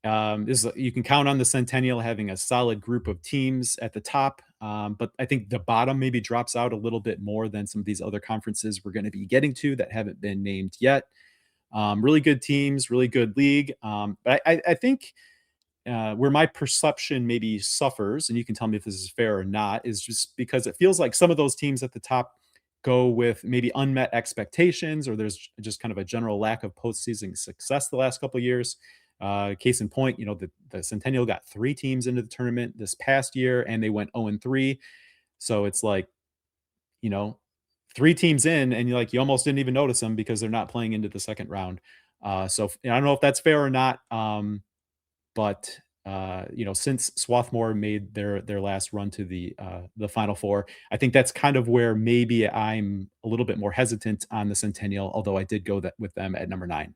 This is you can count on the Centennial having a solid group of teams at the top, but I think the bottom maybe drops out a little bit more than some of these other conferences we're gonna be getting to that haven't been named yet. Really good teams, really good league. But I think where my perception maybe suffers, and you can tell me if this is fair or not, is just because it feels like some of those teams at the top go with maybe unmet expectations, or there's just kind of a general lack of postseason success the last couple of years. Case in point, the Centennial got 3 teams into the tournament this past year, and they went 0-3. So it's like, you know, 3 teams in and you almost didn't even notice them because they're not playing into the second round. I don't know if that's fair or not, but, since Swarthmore made their last run to the Final Four, I think that's kind of where maybe I'm a little bit more hesitant on the Centennial, although I did go that with them at number 9.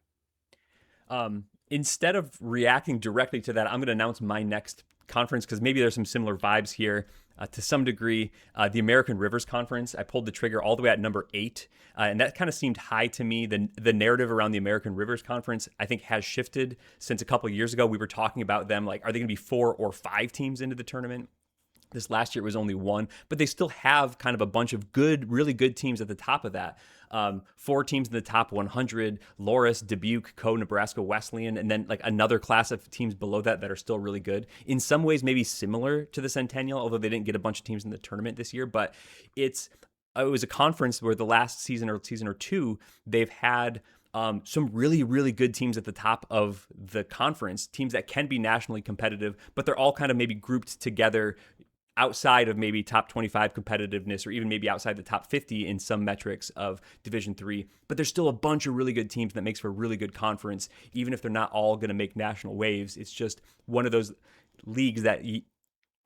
Instead of reacting directly to that, I'm going to announce my next conference because maybe there's some similar vibes here to some degree. The American Rivers Conference, I pulled the trigger all the way at number 8, and that kind of seemed high to me. The narrative around the American Rivers Conference, I think, has shifted since a couple of years ago. We were talking about them like, are they going to be 4 or 5 teams into the tournament? This last year it was only 1, but they still have kind of a bunch of good, really good teams at the top of that. 4 teams in the top 100: Loras, Dubuque, Nebraska Wesleyan, and then like another class of teams below that are still really good. In some ways, maybe similar to the Centennial, although they didn't get a bunch of teams in the tournament this year. But it was a conference where the last season or two, they've had some really, really good teams at the top of the conference, teams that can be nationally competitive, but they're all kind of maybe grouped together outside of maybe top 25 competitiveness, or even maybe outside the top 50 in some metrics of Division 3. But there's still a bunch of really good teams that makes for a really good conference, even if they're not all going to make national waves. It's just one of those leagues that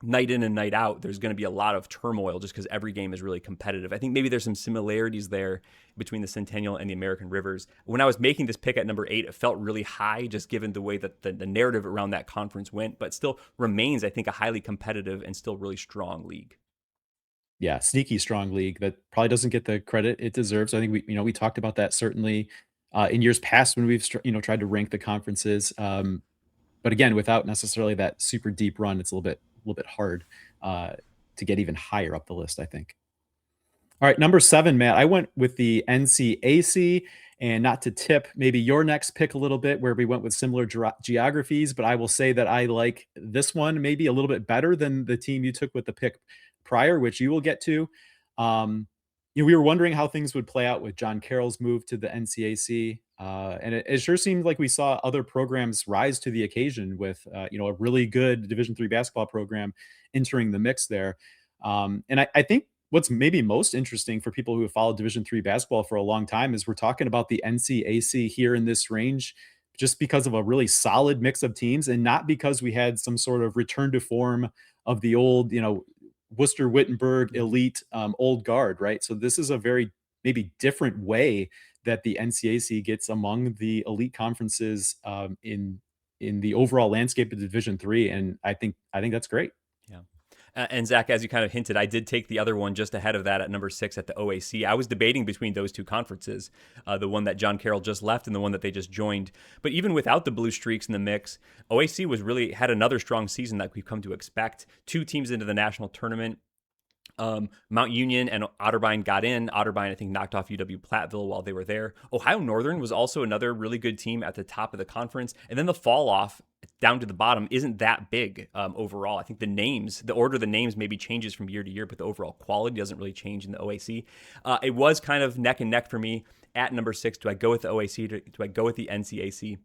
night in and night out, there's going to be a lot of turmoil just because every game is really competitive. I think maybe there's some similarities there between the Centennial and the American Rivers. When I was making this pick at number 8, it felt really high just given the way that the narrative around that conference went, but still remains, I think, a highly competitive and still really strong league. Yeah, sneaky strong league that probably doesn't get the credit it deserves. I think we talked about that certainly in years past when we've tried to rank the conferences. But again, without necessarily that super deep run, it's a little bit hard uh, to get even higher up the list, I think. All right, number 7, Matt. I went with the NCAC, and not to tip maybe your next pick a little bit, where we went with similar geographies, but I will say that I like this one maybe a little bit better than the team you took with the pick prior, which you will get to. Um, we were wondering how things would play out with John Carroll's move to the NCAC, and it sure seemed like we saw other programs rise to the occasion with a really good Division III basketball program entering the mix there. And I think what's maybe most interesting for people who have followed Division III basketball for a long time is we're talking about the NCAC here in this range just because of a really solid mix of teams, and not because we had some sort of return to form of the old, Worcester Wittenberg elite old guard, right? So this is a very maybe different way that the NCAC gets among the elite conferences in the overall landscape of Division III, and I think that's great. Yeah. And Zach, as you kind of hinted, I did take the other one just ahead of that at number 6 at the OAC. I was debating between those two conferences, the one that John Carroll just left and the one that they just joined. But even without the Blue Streaks in the mix, OAC had another strong season that we've come to expect. 2 teams into the national tournament. Mount Union and Otterbein got in. Otterbein, I think, knocked off UW Platteville while they were there. Ohio Northern was also another really good team at the top of the conference. And then the fall off down to the bottom isn't that big overall. I think the order of the names maybe changes from year to year, but the overall quality doesn't really change in the OAC. It was kind of neck and neck for me at number 6. Do I go with the OAC? Do I go with the NCAC?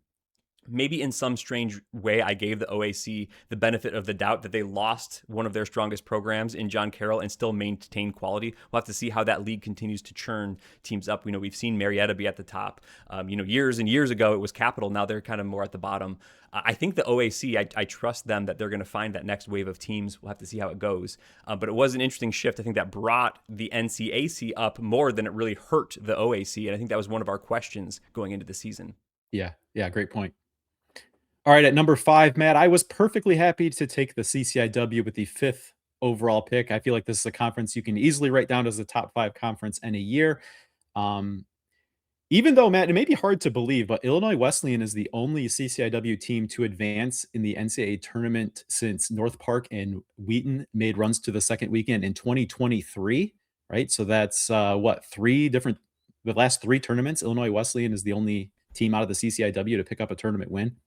maybe in some strange way, I gave the OAC the benefit of the doubt that they lost one of their strongest programs in John Carroll and still maintain quality. We'll have to see how that league continues to churn teams up. We've seen Marietta be at the top. Years and years ago, it was Capital. Now they're kind of more at the bottom. I think the OAC, I trust them that they're going to find that next wave of teams. We'll have to see how it goes. But it was an interesting shift. I think that brought the NCAC up more than it really hurt the OAC. And I think that was one of our questions going into the season. Yeah, yeah, great point. All right, at number 5, Matt, I was perfectly happy to take the CCIW with the 5th overall pick. I feel like this is a conference you can easily write down as a top 5 conference in a year. Um, Even though, Matt, it may be hard to believe, but Illinois Wesleyan is the only CCIW team to advance in the NCAA tournament since North Park and Wheaton made runs to the second weekend in 2023, right? So that's what, the last 3 tournaments, Illinois Wesleyan is the only team out of the CCIW to pick up a tournament win.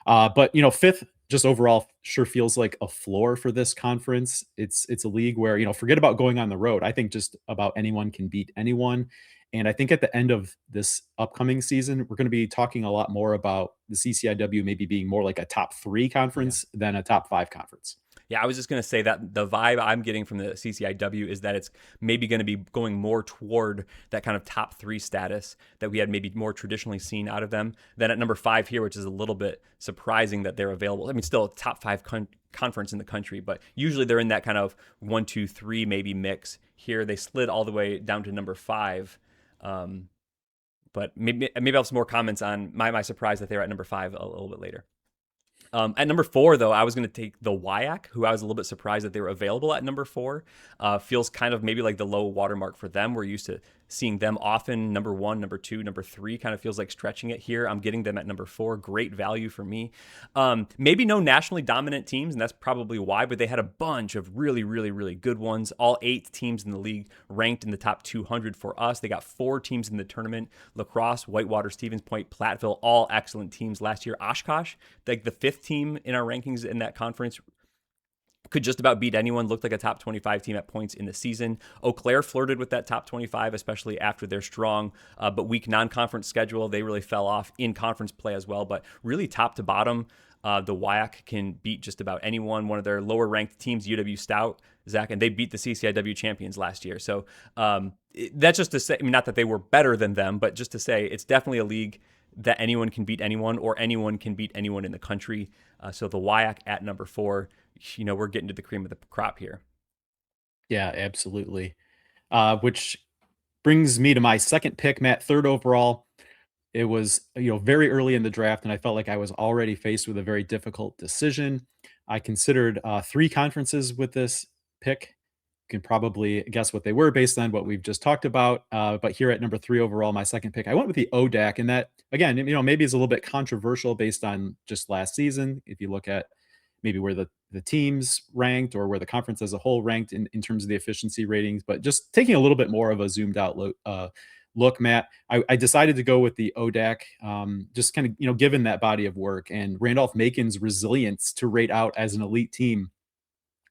But 5th just overall sure feels like a floor for this conference. It's a league where, forget about going on the road. I think just about anyone can beat anyone. And I think at the end of this upcoming season, we're going to be talking a lot more about the CCIW maybe being more like a top 3 Yeah. conference than a top 5 conference. Yeah, I was just going to say that the vibe I'm getting from the CCIW is that it's maybe going to be going more toward that kind of top 3 status that we had maybe more traditionally seen out of them than at number 5 here, which is a little bit surprising that they're available. I mean, still a top 5 conference in the country, but usually they're in that kind of 1, 2, 3 maybe mix. Here they slid all the way down to number 5. But maybe I'll have some more comments on my surprise that they're at number 5 a little bit later. At number 4, though, I was going to take the WIAC, who I was a little bit surprised that they were available at number 4. Feels kind of maybe like the low watermark for them. We're used to seeing them often number 1, number 2, number 3. Kind of feels like stretching it here. I'm getting them at number 4. Great value for me. Maybe no nationally dominant teams, and that's probably why, but they had a bunch of really, really, really good ones. All 8 teams in the league ranked in the top 200 for us. They got 4 teams in the tournament. La Crosse, Whitewater, Stevens Point, Platteville, all excellent teams last year. Oshkosh, like the 5th team in our rankings in that conference, could just about beat anyone, looked like a top 25 team at points in the season. Eau Claire flirted with that top 25, especially after their strong but weak non-conference schedule. They really fell off in conference play as well, but really top to bottom, the WIAC can beat just about anyone. One of their lower ranked teams, UW Stout, Zach, and they beat the CCIW champions last year. So that's just to say, I mean, not that they were better than them, but just to say it's definitely a league that anyone can beat anyone, or anyone can beat anyone in the country. So the WIAC at number 4, we're getting to the cream of the crop here. Yeah, absolutely. Which brings me to my second pick, Matt, 3rd overall. It was, very early in the draft, and I felt like I was already faced with a very difficult decision. I considered 3 conferences with this pick. You can probably guess what they were based on what we've just talked about. But here at number 3 overall, my second pick, I went with the ODAC, and that again, maybe is a little bit controversial based on just last season. If you look at maybe where the teams ranked or where the conference as a whole ranked in terms of the efficiency ratings, but just taking a little bit more of a zoomed out look, Matt, I decided to go with the ODAC, just kind of, given that body of work and Randolph-Macon's resilience to rate out as an elite team,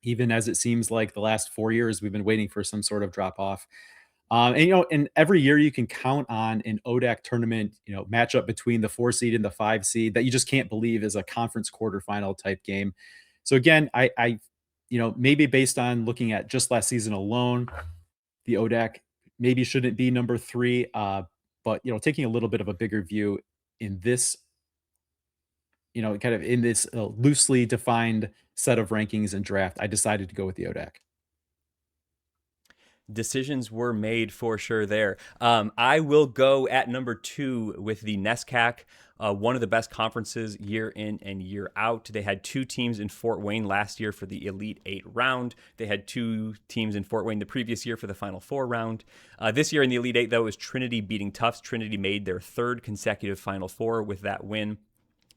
even as it seems like the last 4 years we've been waiting for some sort of drop off. And every year you can count on an ODAC tournament, matchup between the 4 seed and the 5 seed that you just can't believe is a conference quarterfinal type game. So again, maybe based on looking at just last season alone, the ODAC maybe shouldn't be number 3. But taking a little bit of a bigger view in this, kind of in this loosely defined set of rankings and draft, I decided to go with the ODAC. Decisions were made for sure there. I will go at number 2 with the NESCAC, one of the best conferences year in and year out. They had 2 teams in Fort Wayne last year for the Elite 8 round. They had 2 teams in Fort Wayne the previous year for the Final 4 round. This year in the Elite 8, though, is Trinity beating Tufts. Trinity made their 3rd consecutive Final 4 with that win.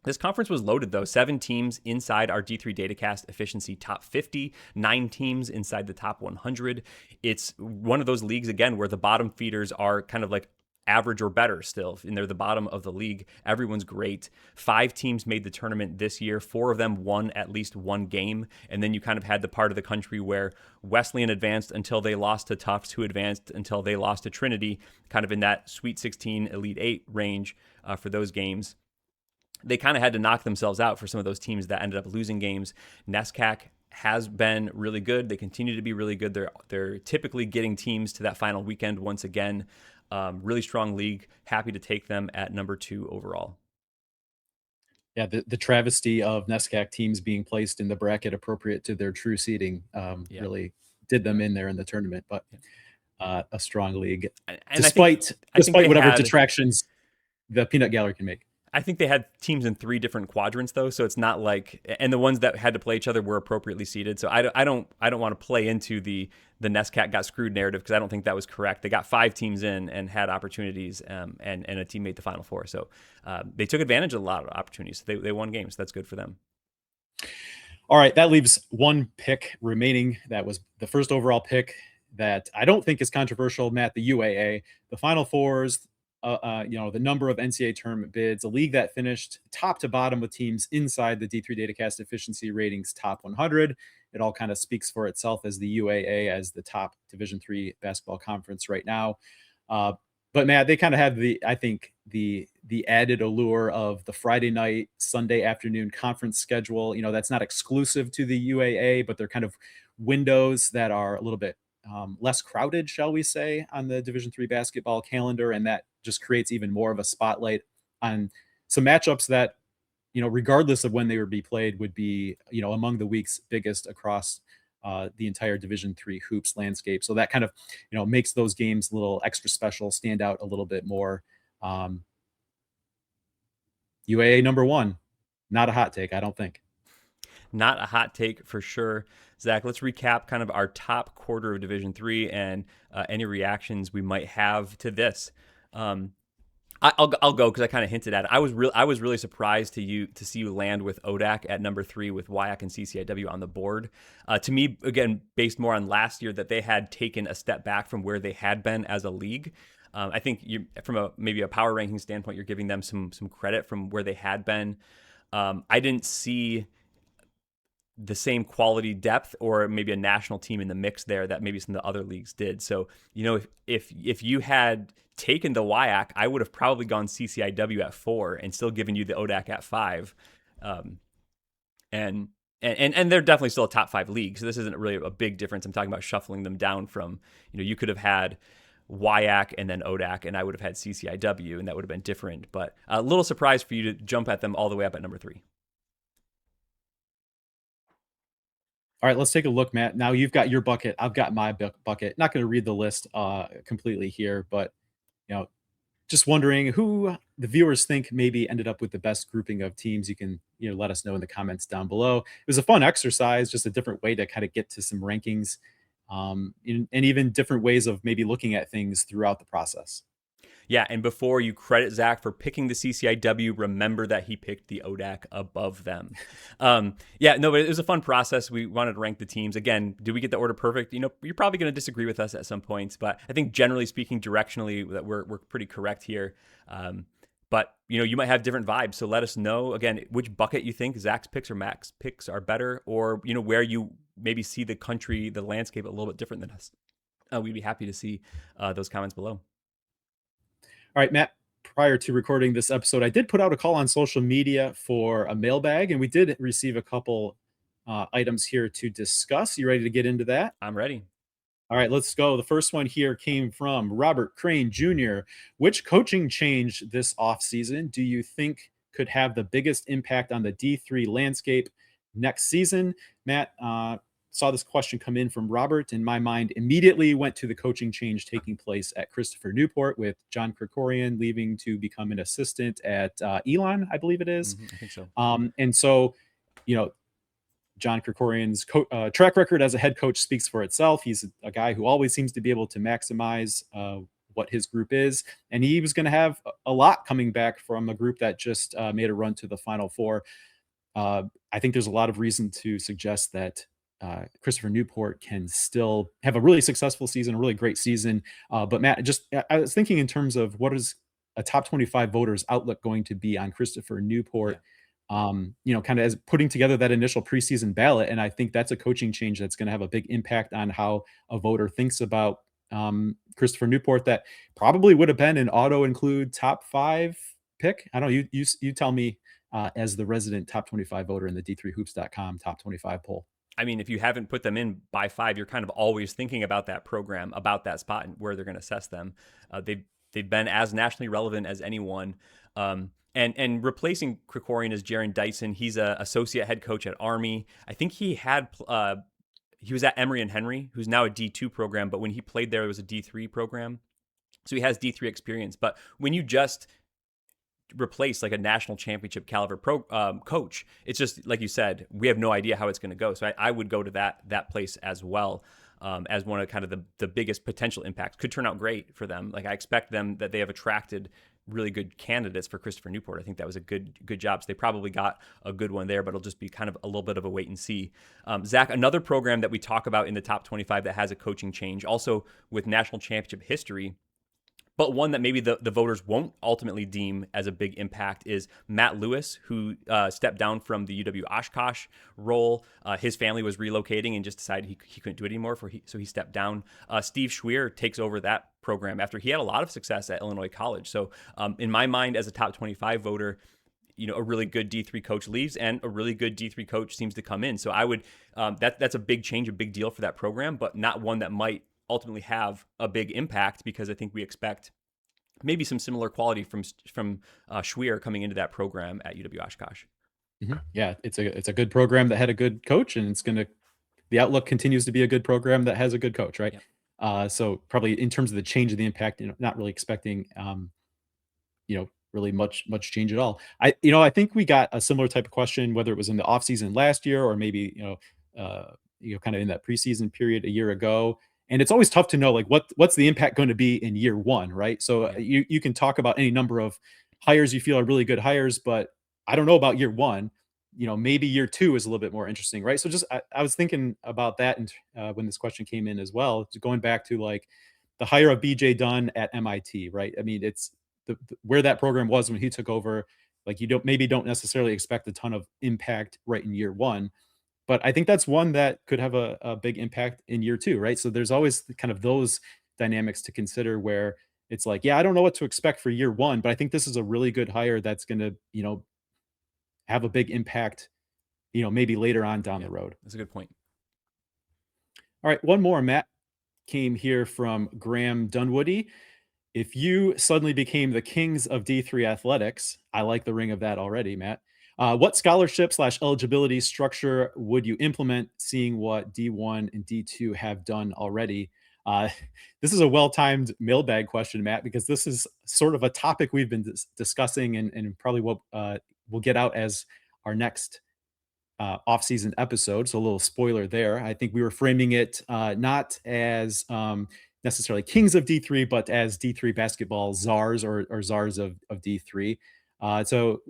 This conference was loaded, though. 7 teams inside our D3 Datacast efficiency top 50, 9 teams inside the top 100. It's one of those leagues, again, where the bottom feeders are kind of like average or better still, and they're the bottom of the league. Everyone's great. 5 teams made the tournament this year. 4 of them won at least one game. And then you kind of had the part of the country where Wesleyan advanced until they lost to Tufts, who advanced until they lost to Trinity, kind of in that Sweet 16, Elite 8 range for those games. they kind of had to knock themselves out for some of those teams that ended up losing games. NESCAC has been really good. They continue to be really good. They're typically getting teams to that final weekend once again. Really strong league. Happy to take them at number 2 overall. Yeah, the travesty of NESCAC teams being placed in the bracket appropriate to their true seeding, Yeah. really did them in there in the tournament, but, Yeah. a strong league, And despite I think they whatever had detractions the peanut gallery can make. I think they had teams in 3 different quadrants though, so it's not like, and the ones that had to play each other were appropriately seeded. So I don't want to play into the NESCAC got screwed narrative because I don't think that was correct. They got 5 teams in and had opportunities, and a team made the Final Four. So they took advantage of a lot of opportunities. They won games. That's good for them. All right, that leaves one pick remaining. That was the first overall pick that I don't think is controversial, Matt, the UAA. The Final Fours, the number of NCAA tournament bids, a league that finished top to bottom with teams inside the D3 Datacast efficiency ratings top 100. It all kind of speaks for itself as the UAA as the top Division III basketball conference right now. Uh, but Matt, they kind of have I think the added allure of the Friday night, Sunday afternoon conference schedule. That's not exclusive to the UAA, but they're kind of windows that are a little bit less crowded, shall we say, on the Division III basketball calendar, and that just creates even more of a spotlight on some matchups that, regardless of when they would be played, would be, among the week's biggest across the entire Division III hoops landscape. So that kind of, makes those games a little extra special, stand out a little bit more. Um, UAA number one, not a hot take, I don't think. Not a hot take for sure. Zach, let's recap kind of our top quarter of Division Three and any reactions we might have to this. Um, I'll go because I kind of hinted at it. I was really surprised to see you land with ODAC at number 3 with WIAC and CCIW on the board. To me, again, based more on last year, that they had taken a step back from where they had been as a league. I think from maybe a power ranking standpoint, you're giving them some credit from where they had been. I didn't see the same quality depth or maybe a national team in the mix there that maybe some of the other leagues did. So, if you had taken the WIAC, I would have probably gone CCIW at 4 and still given you the ODAC at 5. And they're definitely still a top 5 league. So this isn't really a big difference. I'm talking about shuffling them down from, you could have had WIAC and then ODAC, and I would have had CCIW, and that would have been different. But a little surprise for you to jump at them all the way up at number 3. All right, let's take a look, Matt. Now you've got your bucket. I've got my bucket. Not going to read the list completely here, but you know, just wondering who the viewers think maybe ended up with the best grouping of teams. You can let us know in the comments down below. It was a fun exercise, just a different way to kind of get to some rankings, and even different ways of maybe looking at things throughout the process. Yeah, and before you credit Zach for picking the CCIW, remember that he picked the ODAC above them. Yeah, no, but it was a fun process. We wanted to rank the teams. Again, did we get the order perfect? You're probably going to disagree with us at some points, but I think generally speaking, directionally, that we're pretty correct here. But you might have different vibes, so let us know again which bucket you think Zach's picks or Mac's picks are better, or where you maybe see the country, the landscape a little bit different than us. We'd be happy to see those comments below. All right, Matt, prior to recording this episode, I did put out a call on social media for a mailbag, and we did receive a couple items here to discuss. You ready to get into that? I'm ready. All right, let's go. The first one here came from Robert Crane Jr. Which coaching change this offseason do you think could have the biggest impact on the D3 landscape next season? Matt, saw this question come in from Robert, and my mind immediately went to the coaching change taking place at Christopher Newport with John Krikorian leaving to become an assistant at Elon, I believe it is. I think so. And so, John Krikorian's track record as a head coach speaks for itself. He's a guy who always seems to be able to maximize what his group is. And he was going to have a lot coming back from a group that just made a run to the Final Four. I think there's a lot of reason to suggest that Christopher Newport can still have a really successful season, a really great season. But Matt, I was thinking in terms of what is a top 25 voters outlook going to be on Christopher Newport, kind of as putting together that initial preseason ballot. And I think that's a coaching change that's going to have a big impact on how a voter thinks about Christopher Newport. That probably would have been an auto include top 5 pick. I don't know. You tell me as the resident top 25 voter in the D3hoops.com top 25 poll. I mean, if you haven't put them in by 5, you're kind of always thinking about that program, about that spot, and where they're going to assess them. They've been as nationally relevant as anyone. And replacing Krikorian is Jaron Dyson. He's a associate head coach at Army. I think he was at Emory and Henry, who's now a D2 program, but when he played there, it was a D3 program. So he has D3 experience. But when you just replace like a national championship caliber coach, it's just like you said, we have no idea how it's going to go. So I would go to that place as well, as one of kind of the biggest potential impacts. Could turn out great for them. Like I expect them that they have attracted really good candidates for Christopher Newport. I think that was a good job. So they probably got a good one there, but it'll just be kind of a little bit of a wait and see. Zach, another program that we talk about in the top 25 that has a coaching change, also with national championship history, but one that maybe the voters won't ultimately deem as a big impact is Matt Lewis, who stepped down from the UW Oshkosh role. His family was relocating and just decided he couldn't do it anymore, so he stepped down. Steve Schweer takes over that program after he had a lot of success at Illinois College. So in my mind, as a top 25 voter, a really good D3 coach leaves and a really good D3 coach seems to come in. So I would, that's a big change, a big deal for that program, but not one that might ultimately have a big impact, because I think we expect maybe some similar quality from Schweer coming into that program at UW Oshkosh. Yeah, it's a good program that had a good coach, and the outlook continues to be a good program that has a good coach, right? Yep. So probably in terms of the change of the impact, not really expecting, really much change at all. I think we got a similar type of question, whether it was in the offseason last year or maybe, kind of in that preseason period a year ago. And it's always tough to know like what's the impact going to be in year one, right? So Yeah. you can talk about any number of hires you feel are really good hires, but I don't know about year one. Maybe year two is a little bit more interesting, right? So just I was thinking about that, and when this question came in as well, going back to like the hire of BJ Dunn at MIT, right? I mean, it's where that program was when he took over. Like you don't necessarily expect a ton of impact right in year one, but I think that's one that could have a big impact in year two, right? So there's always kind of those dynamics to consider where it's like, yeah, I don't know what to expect for year one, but I think this is a really good hire that's going to, have a big impact, maybe later on down Yeah, the road. that's a good point. All right, one more, Matt, came here from Graham Dunwoody. If you suddenly became the kings of D3 athletics, I like the ring of that already, Matt. What scholarship/eligibility structure would you implement, seeing what D1 and D2 have done already? Uh, this is a well-timed mailbag question, Matt, because this is sort of a topic we've been discussing, and probably what we'll get out as our next off-season episode. So a little spoiler there. I think we were framing it not as necessarily kings of D3, but as D3 basketball czars, or czars of D3. So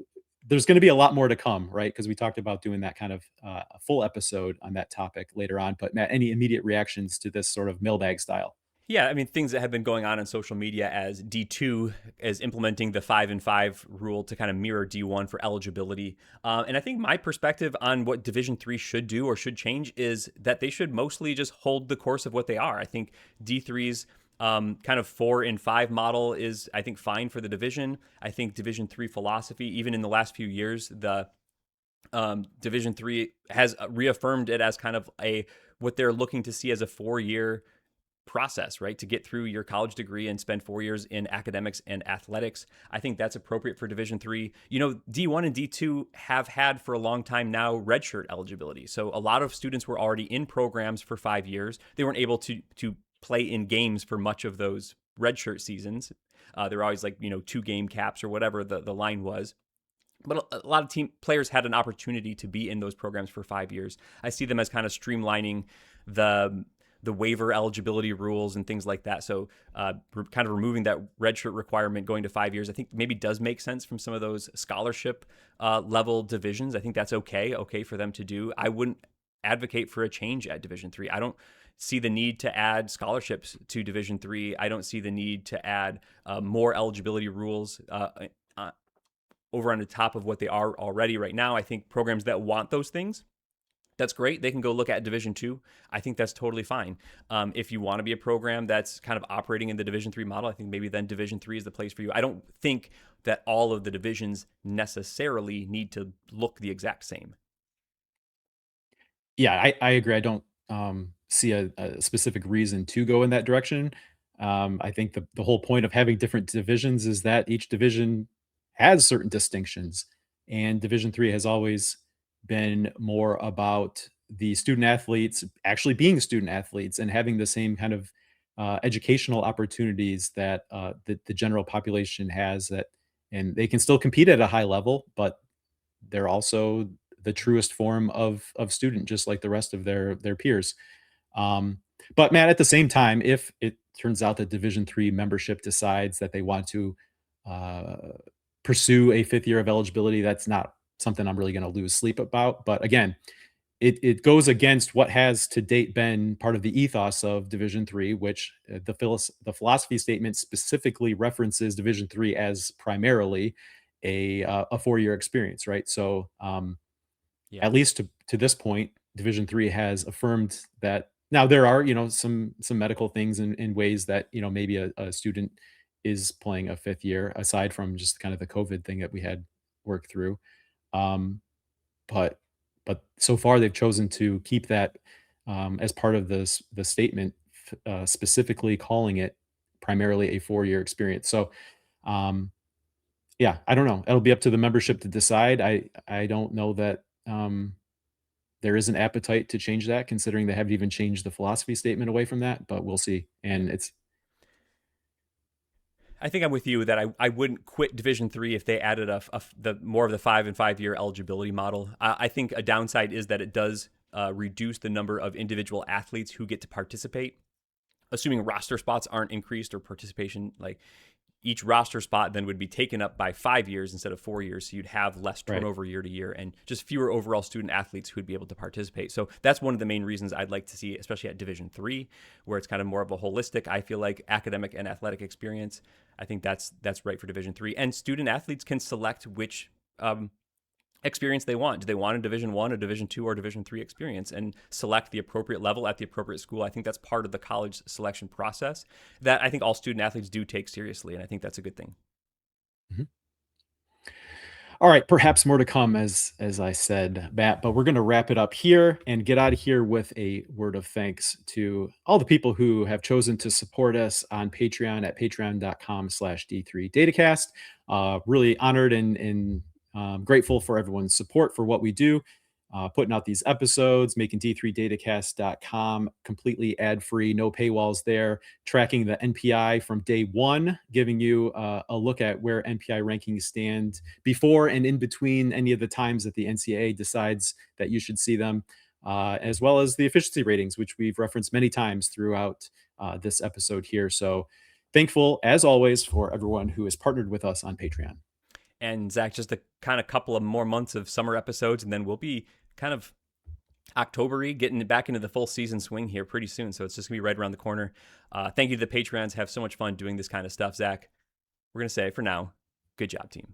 there's going to be a lot more to come, right? Because we talked about doing that kind of a full episode on that topic later on. But Matt, any immediate reactions to this sort of mailbag style? Yeah, I mean, things that have been going on social media as D2 is implementing the 5-and-5 rule to kind of mirror D1 for eligibility. And I think my perspective on what Division 3 should do or should change is that they should mostly just hold the course of what they are. I think D3's kind of 4-and-5 model is, I think, fine for the division. I think Division 3 philosophy, even in the last few years, the Division 3 has reaffirmed it as kind of what they're looking to see as a 4-year process, right? To get through your college degree and spend 4 years in academics and athletics. I think that's appropriate for Division 3. D1 and D2 have had for a long time now redshirt eligibility. So a lot of students were already in programs for 5 years. They weren't able to play in games for much of those redshirt seasons. They were always like, 2-game caps or whatever the line was. But a lot of team players had an opportunity to be in those programs for 5 years. I see them as kind of streamlining the waiver eligibility rules and things like that. So kind of removing that redshirt requirement, going to 5 years, I think maybe does make sense from some of those scholarship level divisions. I think that's okay for them to do. I wouldn't advocate for a change at Division 3. I don't see the need to add scholarships to Division 3. I don't see the need to add more eligibility rules over on the top of what they are already right now. I think programs that want those things, That's great. They can go look at Division two. I think that's totally fine. If you want to be a program that's kind of operating in the Division three model, I think maybe then Division three is the place for you. I don't think that all of the divisions necessarily need to look the exact same. Yeah, I agree. I don't, see a specific reason to go in that direction. I think the whole point of having different divisions is that each division has certain distinctions, and Division 3 has always been more about the student athletes actually being student athletes and having the same kind of, educational opportunities that, the general population has, that and they can still compete at a high level, but they're also the truest form of student, just like the rest of their peers. Um, but man, at the same time, if it turns out that Division three membership decides that they want to uh, pursue a fifth year of eligibility, that's not something I'm really going to lose sleep about. But again, it goes against what has to date been part of the ethos of Division three, which the philosophy statement specifically references Division three as primarily a 4 year experience, right? So Yeah. at least to this point, Division three has affirmed that. Now there are, some medical things in ways that, maybe a student is playing a fifth year aside from just kind of the COVID thing that we had worked through. Um, but but so far they've chosen to keep that, as part of the statement, specifically calling it primarily a 4 year experience. So, um, yeah, I don't know. It'll be up to the membership to decide. I don't know that, there is an appetite to change that, considering they haven't even changed the philosophy statement away from that, but we'll see. And it's I think I'm with you that I wouldn't quit Division three if they added the more of the 5 and 5 year eligibility model. I think a downside is that it does reduce the number of individual athletes who get to participate, assuming roster spots aren't increased or participation. Like each roster spot then would be taken up by 5 years instead of 4 years. So you'd have less right. turnover year to year and just fewer overall student athletes who would be able to participate. So that's one of the main reasons I'd like to see, especially at Division three, where it's kind of more of a holistic, I feel like, academic and athletic experience. I think that's right for Division three. And student athletes can select which experience they want. Do they want a Division one, a Division two, or Division three experience, and select the appropriate level at the appropriate school? I think that's part of the college selection process that I think all student athletes do take seriously, and I think that's a good thing. Mhm. All right, perhaps more to come, as I said, Matt, but we're going to wrap it up here and get out of here with a word of thanks to all the people who have chosen to support us on Patreon at patreon.com/D3Datacast. Really honored and grateful for everyone's support for what we do. Putting out these episodes, making D3Datacast.com completely ad free, no paywalls there, tracking the NPI from day one, giving you a look at where NPI rankings stand before and in between any of the times that the NCAA decides that you should see them, as well as the efficiency ratings, which we've referenced many times throughout this episode here. So thankful, as always, for everyone who has partnered with us on Patreon. And Zach, just a kind of couple of more months of summer episodes, and then we'll be kind of October-y, getting back into the full season swing here pretty soon. So it's just gonna be right around the corner. Thank you to the Patreons. Have so much fun doing this kind of stuff, Zach. We're gonna say for now, good job, team.